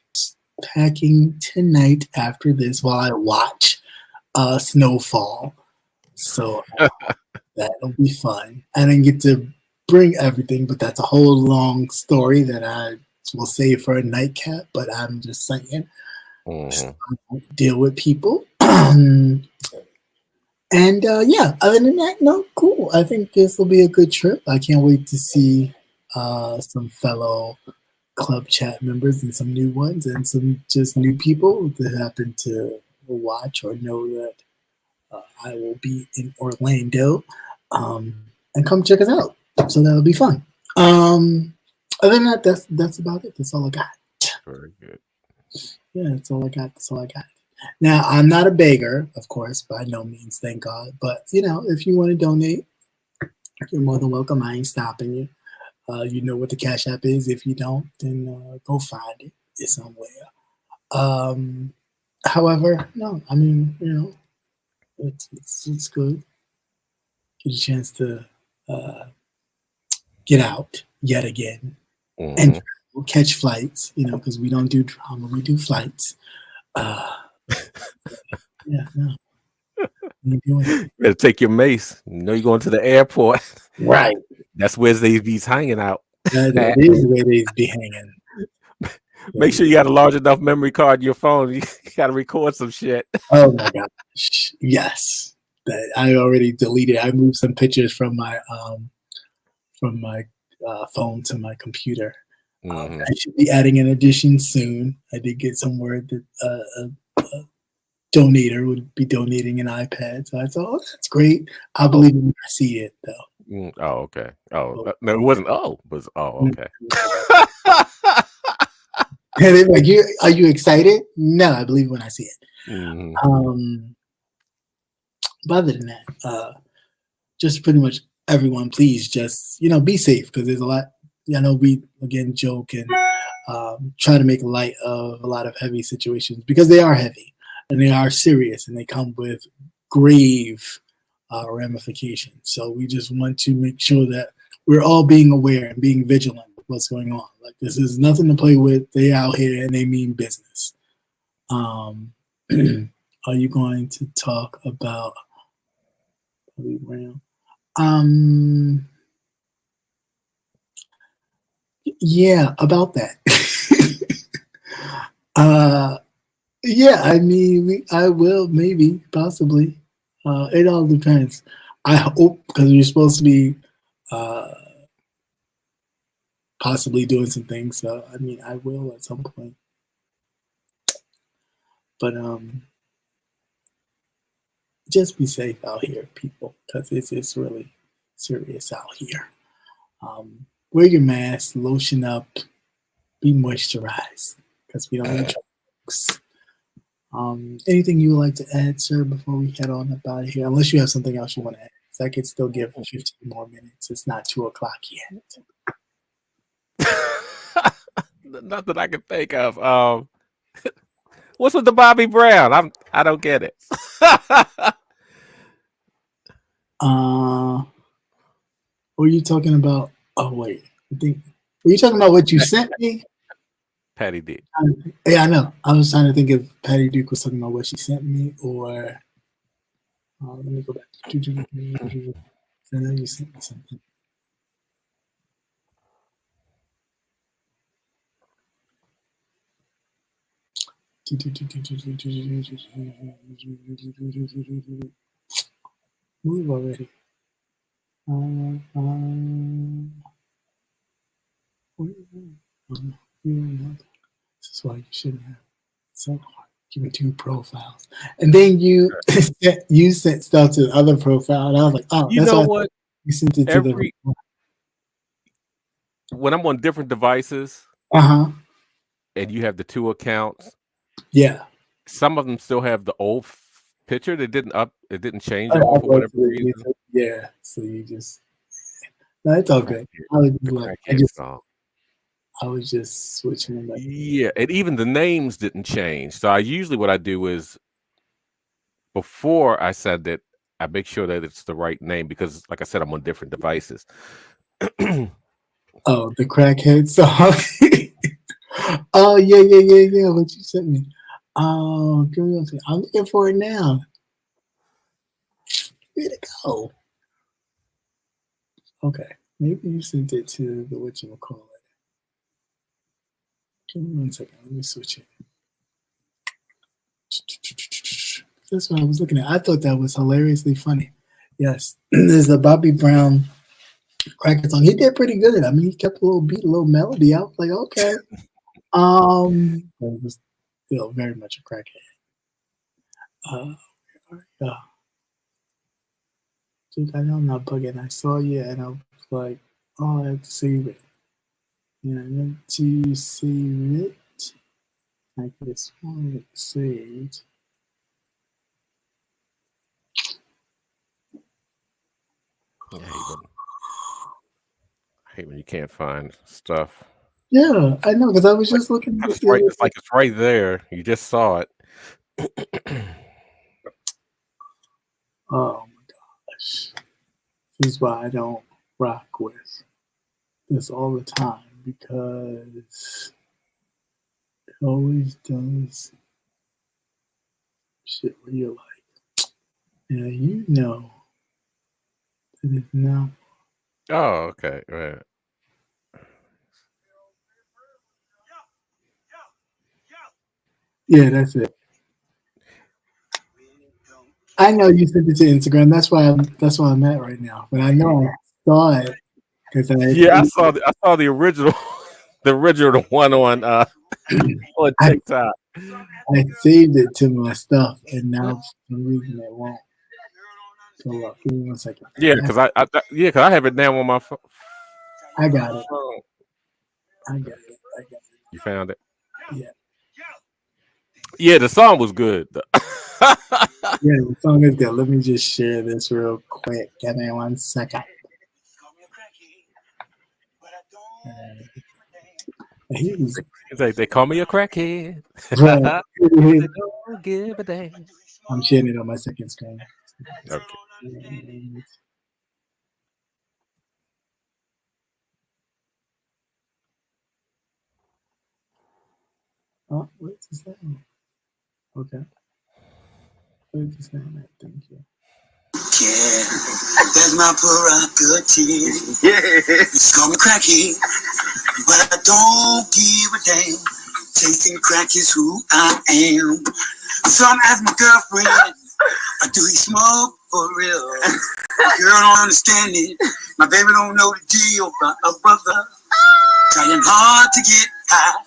packing tonight after this while I watch snowfall. So that'll be fun. I didn't get to bring everything, but that's a whole long story that I will save for a nightcap. But I'm just saying, so I don't deal with people. And other than that, no, cool. I think this will be a good trip. I can't wait to see some fellow club chat members and some new ones and some just new people that happen to watch or know that I will be in Orlando and come check us out. So that'll be fun. Other than that, that's about it. That's all I got. Very good. Yeah, that's all I got. Now, I'm not a beggar, of course, by no means, thank God. But, if you want to donate, you're more than welcome. I ain't stopping you. You know what the Cash App is. If you don't, then go find it. It's somewhere. However, no, I mean, it's good. Get a chance to get out yet again and catch flights, because we don't do drama, we do flights. Yeah, no. You better take your mace. You're going to the airport. Right. That's where they's hanging out. That is where they be hanging. Make sure you got a large enough memory card in your phone. You got to record some shit. Oh my gosh. Yes. I already deleted. I moved some pictures from my phone to my computer. I should be adding an addition soon. I did get some word that a donator would be donating an iPad. So I thought, that's great. I'll believe it when I see it, though. Okay. No, it wasn't. It was. Okay. And they're like, are you excited? No, I believe it when I see it. But other than that, just pretty much everyone, please just, be safe, because there's a lot. I know we, again, joke and try to make light of a lot of heavy situations, because they are heavy and they are serious and they come with grave ramifications. So we just want to make sure that we're all being aware and being vigilant of what's going on. Like, this is nothing to play with. They out here and they mean business. Are you going to talk about Bobby Brown? Yeah, about that. Yeah, I mean, I will, maybe, possibly. It all depends. I hope, because we're supposed to be possibly doing some things. So, I mean, I will at some point. But just be safe out here, people, because it's really serious out here. Wear your mask, lotion up, be moisturized, because we don't need drugs. Anything you would like to add, sir, before we head on up out of here? Unless you have something else you want to add. So I could still give 15 more minutes. It's not 2 o'clock yet. Nothing I can think of. What's with the Bobby Brown? I don't get it. Were you talking about? Oh wait, I think were you talking about what you sent me? Patty did. Yeah, I know. I was trying to think if Patty Duke was talking about what she sent me, or let me go back. I know you sent me something. Move already. This is why you shouldn't have so hard. Give me 2 profiles, and then you sent stuff to the other profile, and I was like, oh, You that's know why what? you sent it to the. When I'm on different devices, and you have the 2 accounts, yeah, some of them still have the old picture. It didn't change over for whatever reason. Yeah, so you just no, it's all good. I was just switching them back. Yeah, and even the names didn't change. So what I do is before I send it, I make sure that it's the right name because, like I said, I'm on different devices. Oh, the crackhead song. Oh yeah. What you sent me? Oh, give me one second. I'm looking for it now. Where'd it go? Okay, maybe you sent it to the whatchamacallit. Give me one second. Let me switch it. That's what I was looking at. I thought that was hilariously funny. Yes, there's a Bobby Brown crackhead song. He did pretty good. I mean, he kept a little beat, a little melody. I was like, okay. It was still very much a crackhead. Dude, I know I'm not bugging. I saw you and I was like, oh, I have to save it. And I meant to save it. Like this one, saved. I hate when you can't find stuff. Yeah, I know, because I was just looking at it. It's like it's right there. You just saw it. Oh my gosh. This is why I don't rock with this all the time, because it always does shit where you're like, yeah, you know that it's not. Oh, okay, right. Yeah, that's it. I know you sent it to Instagram. That's why I'm at right now. But I know I saw it because I saw the original, the original one on TikTok. I saved it to my stuff, and now for some reason it won't. So give me 1 second. Yeah, because I have it now on my phone. I got it. I got it. You found it? Yeah. Yeah, the song was good. Yeah, the song is good. Let me just share this real quick. Give me 1 second. He's like, they call me a crackhead. Right. They don't give a damn. I'm sharing it on my second screen. Okay. And, oh, what's his name? Okay. What's his name? Thank you. Yeah, that's my prerogative. Yeah, it's call me cracky, but I don't give a damn. Chasing crack is who I am. So I'm asking my girlfriend, do he smoke for real? My girl don't understand it. My baby don't know the deal, but a brother trying hard to get high.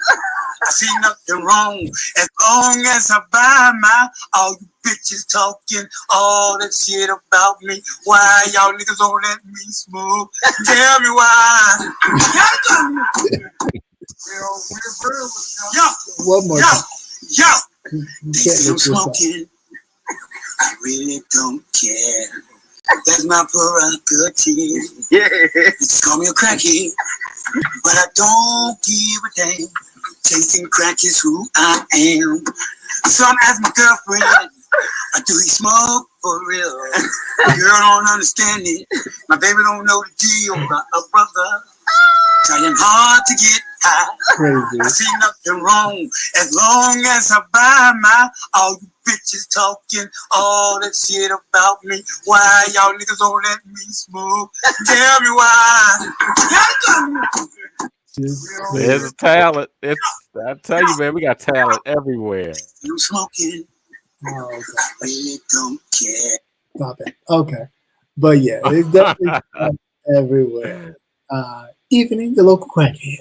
I see nothing wrong as long as I buy my. All you bitches talking all that shit about me. Why y'all niggas don't let me smoke? Tell me why. One more time. Yo, You they can't say I'm make this up. smoking. I really don't care. That's my prerogative. Yeah, just call me a crackhead, but I don't give a damn. Chasing crack is who I am. So I'm asking my girlfriend, do he smoke for real? My girl don't understand it. My baby don't know the deal. But a brother trying hard to get high. Crazy. I see nothing wrong as long as I buy my. All you bitches talking all that shit about me. Why y'all niggas don't let me smoke? Tell me why. There's a talent. I tell you, man, we got talent everywhere. You smoking? Oh, okay. I really don't care. Stop it. Okay. But yeah, it's definitely everywhere. Even in the local crackhead.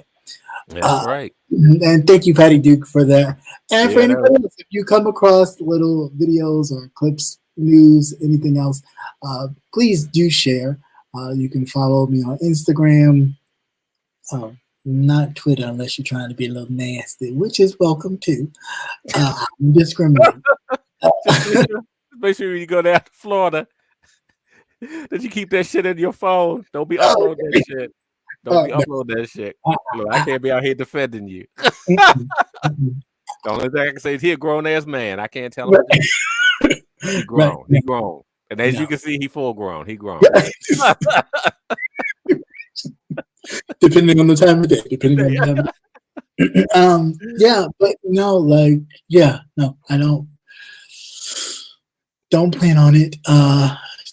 That's right. And thank you, Patty Duke, for that. And for Yeah, anybody else, if you come across little videos or clips, news, anything else, please do share. You can follow me on Instagram, not Twitter, unless you're trying to be a little nasty, which is welcome too. I'm discriminating. Just make sure when you go down to Florida that you keep that shit in your phone. Don't be uploading that shit. Don't be uploading that shit. Look, I can't be out here defending you. The only thing I can say is he a grown ass man. I can't tell him. He grown. Right. He grown. And as you can see, he full grown. He grown. Depending on the time of day. Depending on the time of day. Yeah, but no, like, yeah, no, I don't plan on it.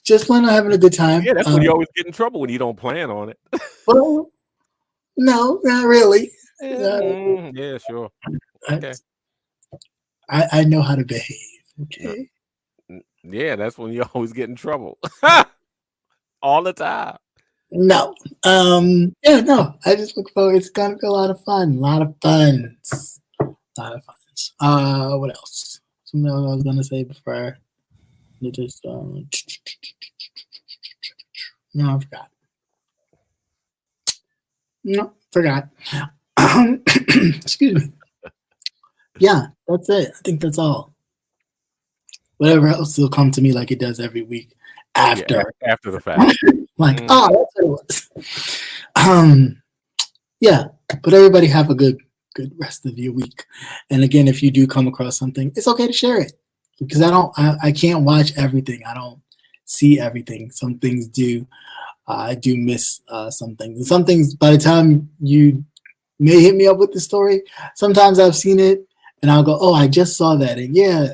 Just plan on having a good time. Yeah, that's when you always get in trouble when you don't plan on it. Well, no, not really. Yeah, sure. Okay. I know how to behave. Okay. Yeah, that's when you always get in trouble. All the time. No. Yeah, no. I just look forward. It's gonna be a lot of fun. What else? Something else I was gonna say before. Just no, I forgot. No, forgot. Excuse me. Yeah, that's it. I think that's all. Whatever else will come to me like it does every week after the fact. Like, oh, that's what it was. Yeah, but everybody have a good rest of your week. And again, if you do come across something, it's okay to share it because I can't watch everything. I don't see everything. Some things do. I do miss some things. And some things, by the time you may hit me up with the story, sometimes I've seen it and I'll go, oh, I just saw that. And yeah,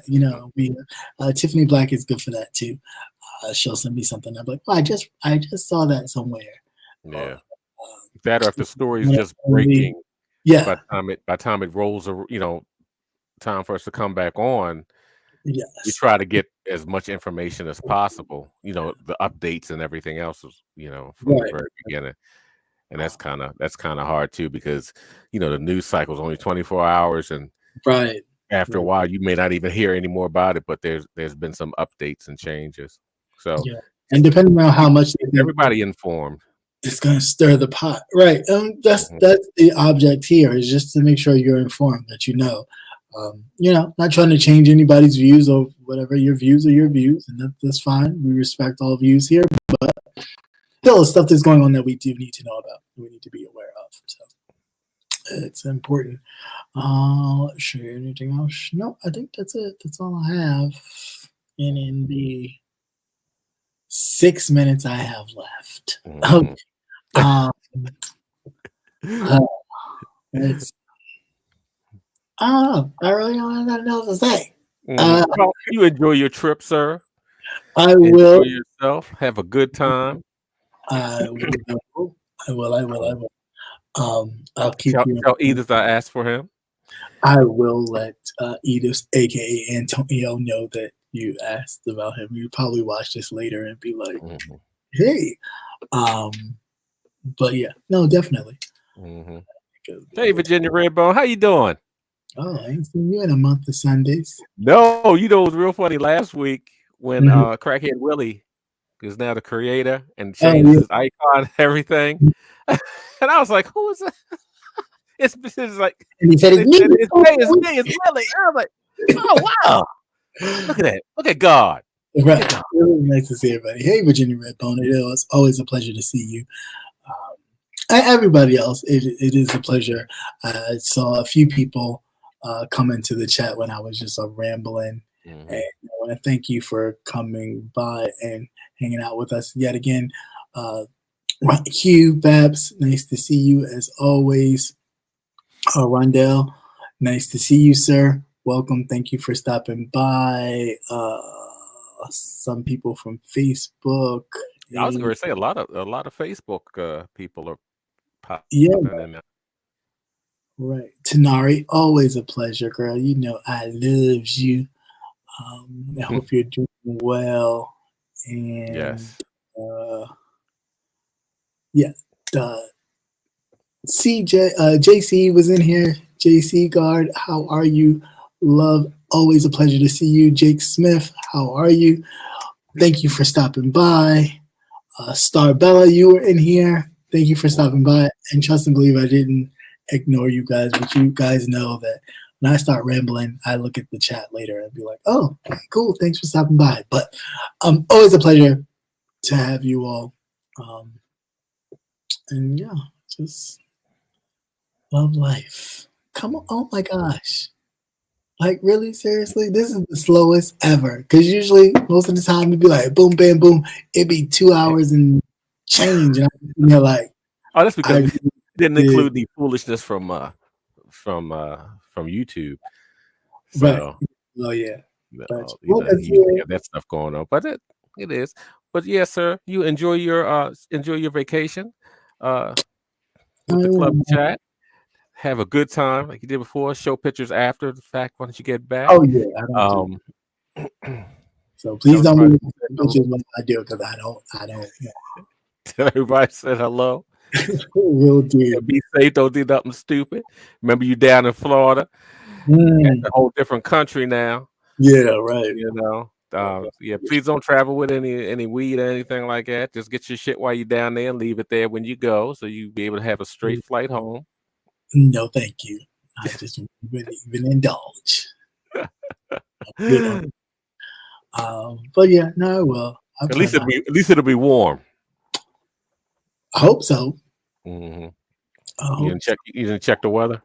Tiffany Black is good for that too. She'll send me something. I'm like, oh, I just saw that somewhere. Yeah. That or if the story is just breaking. Yeah. By the time it rolls, time for us to come back on. Yes. We try to get as much information as possible. The updates and everything else. From the very beginning. And that's kind of hard too because the news cycle is only 24 hours and after a while you may not even hear any more about it, but there's been some updates and changes. So and depending on how much everybody informed, it's gonna stir the pot, right? That's the object here is just to make sure you're informed, that not trying to change anybody's views or whatever. Your views are your views, and that's fine. We respect all views here, but still, stuff that's going on that we do need to know about, we need to be aware of. So it's important. Share anything else? No, I think that's it. That's all I have. And in the 6 minutes I have left. Mhm. Um, uh, it's, I really don't have nothing else to say. Well, you enjoy your trip, sir. I Enjoy will. yourself. Have a good time. I will. I will. I will. I will. I'll keep Tell, you. tell Edith I asked for him. I will let Edith, aka Antonio, know that you asked about him. You probably watch this later and be like, Mhm. "Hey," but yeah, no, definitely. Mhm. Hey, Virginia Redbone, how you doing? Oh, I ain't seen you in a month of Sundays. No, you know it was real funny last week when Mhm. Crackhead Willie is now the creator and Oh changed yeah, his icon and everything. And I was like, who is that? It's like and he said they it's me. said it's me, it's me, it's Willie. And I was like, oh wow. Look at that. Look at God. Right. Really nice to see everybody. Hey, Virginia Redbone. It was always a pleasure to see you. And everybody else, it is a pleasure. I saw a few people come into the chat when I was just rambling. Mhm. And I want to thank you for coming by and hanging out with us yet again. Hugh, Babs, nice to see you as always. Rondell, nice to see you, sir. Welcome. Thank you for stopping by. Some people from Facebook. I was going to say a lot of Facebook people are Yeah, popping in there. right. Tanari, always a pleasure, girl. You know I love you. I hope you're doing well. And Yes. yeah, JC was in here. JC Guard, how are you? Love, always a pleasure to see you. Jake Smith, how are you? Thank you for stopping by. Star Bella, you were in here. Thank you for stopping by. And trust and believe I didn't ignore you guys, but you guys know that when I start rambling, I look at the chat later and be like, oh, cool, thanks for stopping by. But always a pleasure to have you all. And yeah, just love life. Come on, oh my gosh. Like, really, seriously? This is the slowest ever. Because usually, most of the time, it'd be like, boom, bam, boom. It'd be 2 hours and change. And you're like, Oh, that's because I we didn't did. include the foolishness from YouTube. Right. So Oh, yeah. But you have that stuff going on. But it is. But yes, sir, you enjoy your vacation with the club chat. Have a good time like you did before. Show pictures after the fact once you get back. Oh, yeah. I don't do so please tell don't be everybody pictures when I do because I don't. tell everybody said hello. Will do. And be safe. Don't do nothing stupid. Remember, you down in Florida. Mm. That's a whole different country now. Yeah, right. You know. Yeah, please don't travel with any weed or anything like that. Just get your shit while you're down there and leave it there when you go, so you be able to have a straight flight home. No, thank you. I just even indulge. But yeah, no, I will. At least it'll be warm. I hope so. Mm-hmm. You didn't check the weather?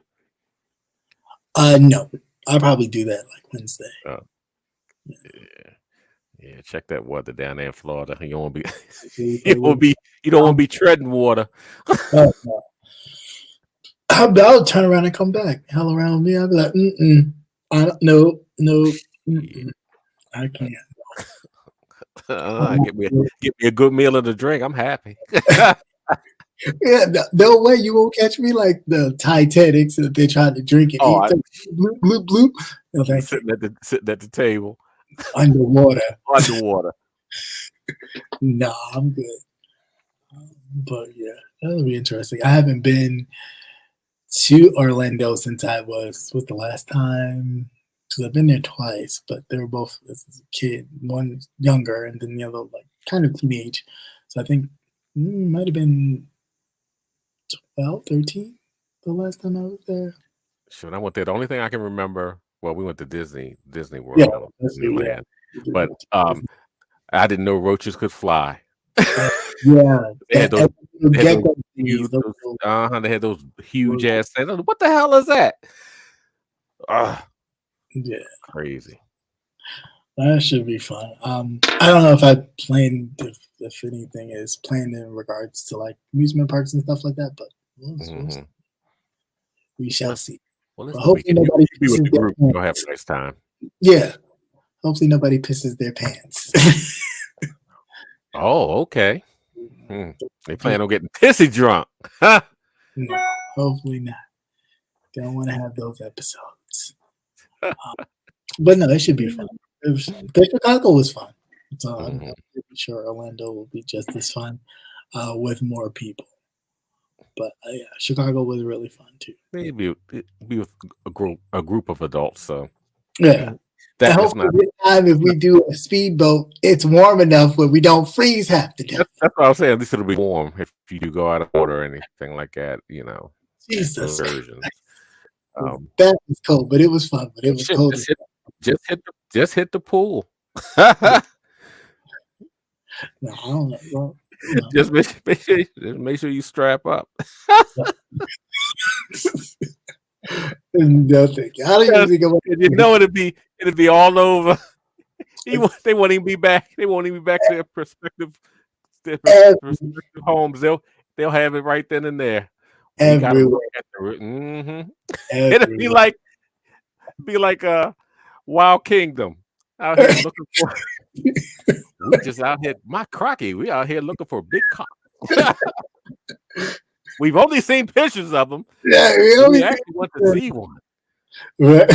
No. I'll probably do that like Wednesday. Oh. Yeah, check that weather down there in Florida. You don't want to be you don't want to be treading water. I'll turn around and come back. Hell around me. I'll be like, I don't no. I can't. Get me a good meal and a drink. I'm happy. Yeah, no way you won't catch me like the Titanic so that they tried to drink it. Oh, bloop, bloop, bloop. No, sitting at the table. Underwater. Nah, I'm good. But yeah, that'll be interesting. I haven't been to Orlando since I was the last time. Because I've been there twice, but they were both as a kid. One younger, and then the other like kind of teenage. So I think might have been 12, 13 the last time I was there. Sure, I went there. The only thing I can remember, well, we went to Disney World, Disneyland, but I didn't know roaches could fly. Yeah, they had those huge ass things. What the hell is that? Yeah, crazy. That should be fun. I don't know if I plan if anything is planned in regards to like amusement parks and stuff like that, but we shall see. Well, but hopefully nobody be with pisses the their group. pants. You'll have a nice time. Yeah. Hopefully nobody pisses their pants. Oh, okay. They plan on getting pissy drunk. No, hopefully not. Don't want to have those episodes. But no, it should be fun. Chicago was fun. So I'm pretty sure Orlando will be just as fun with more people. But yeah, Chicago was really fun too. Maybe be with a group of adults. So yeah, that is not. This time, if we do a speedboat, it's warm enough where we don't freeze half the time. That's what I was saying. At least it'll be warm if you do go out of water or anything like that. Jesus. That was cold, but it was fun. But it was cold. Just hit the pool. No, I don't know. Well, no. Just make sure you strap up. Nothing. It'd be all over. They won't even be back. They won't even be back to their prospective homes. They'll have it right then and there. Everywhere. It'd be like a Wild Kingdom out here looking for. We just out here, my crocky. We out here looking for a big cock. We've only seen pictures of them. Yeah, we actually want to see one. Right.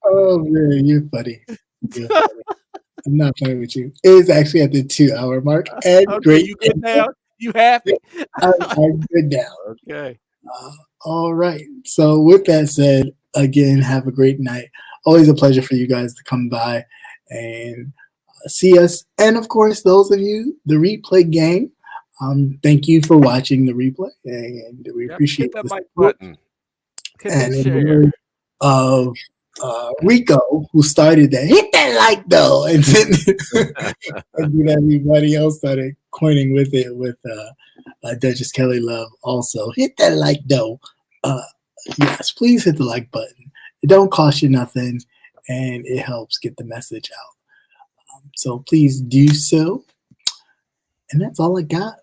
Oh man, you're funny. I'm not playing with you. It is actually at the 2-hour mark. And okay, great. You good now? You happy? I'm good now. Okay. All right. So with that said, again, have a great night. Always a pleasure for you guys to come by and see us. And of course, those of you, the replay gang, thank you for watching the replay. And we appreciate that the like button. And in the word of Rico, who started that, hit that like though, and then everybody else started coining with it with Duchess Kelly Love also. Hit that like though. Yes, please hit the like button. It don't cost you nothing, and it helps get the message out. So please do so. And that's all I got.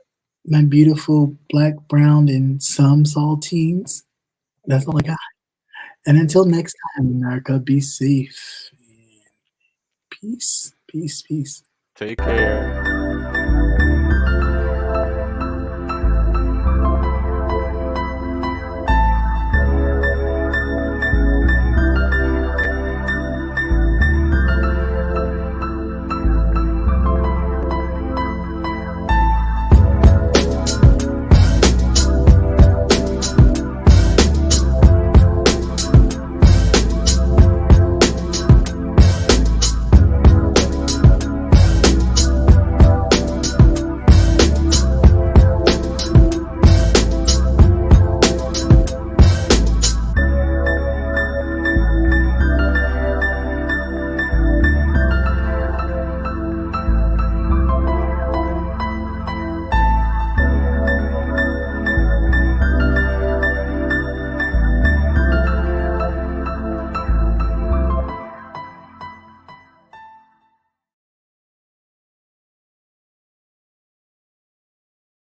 My beautiful black, brown, and some saltines. That's all I got. And until next time, America, be safe. Peace, peace, peace. Take care.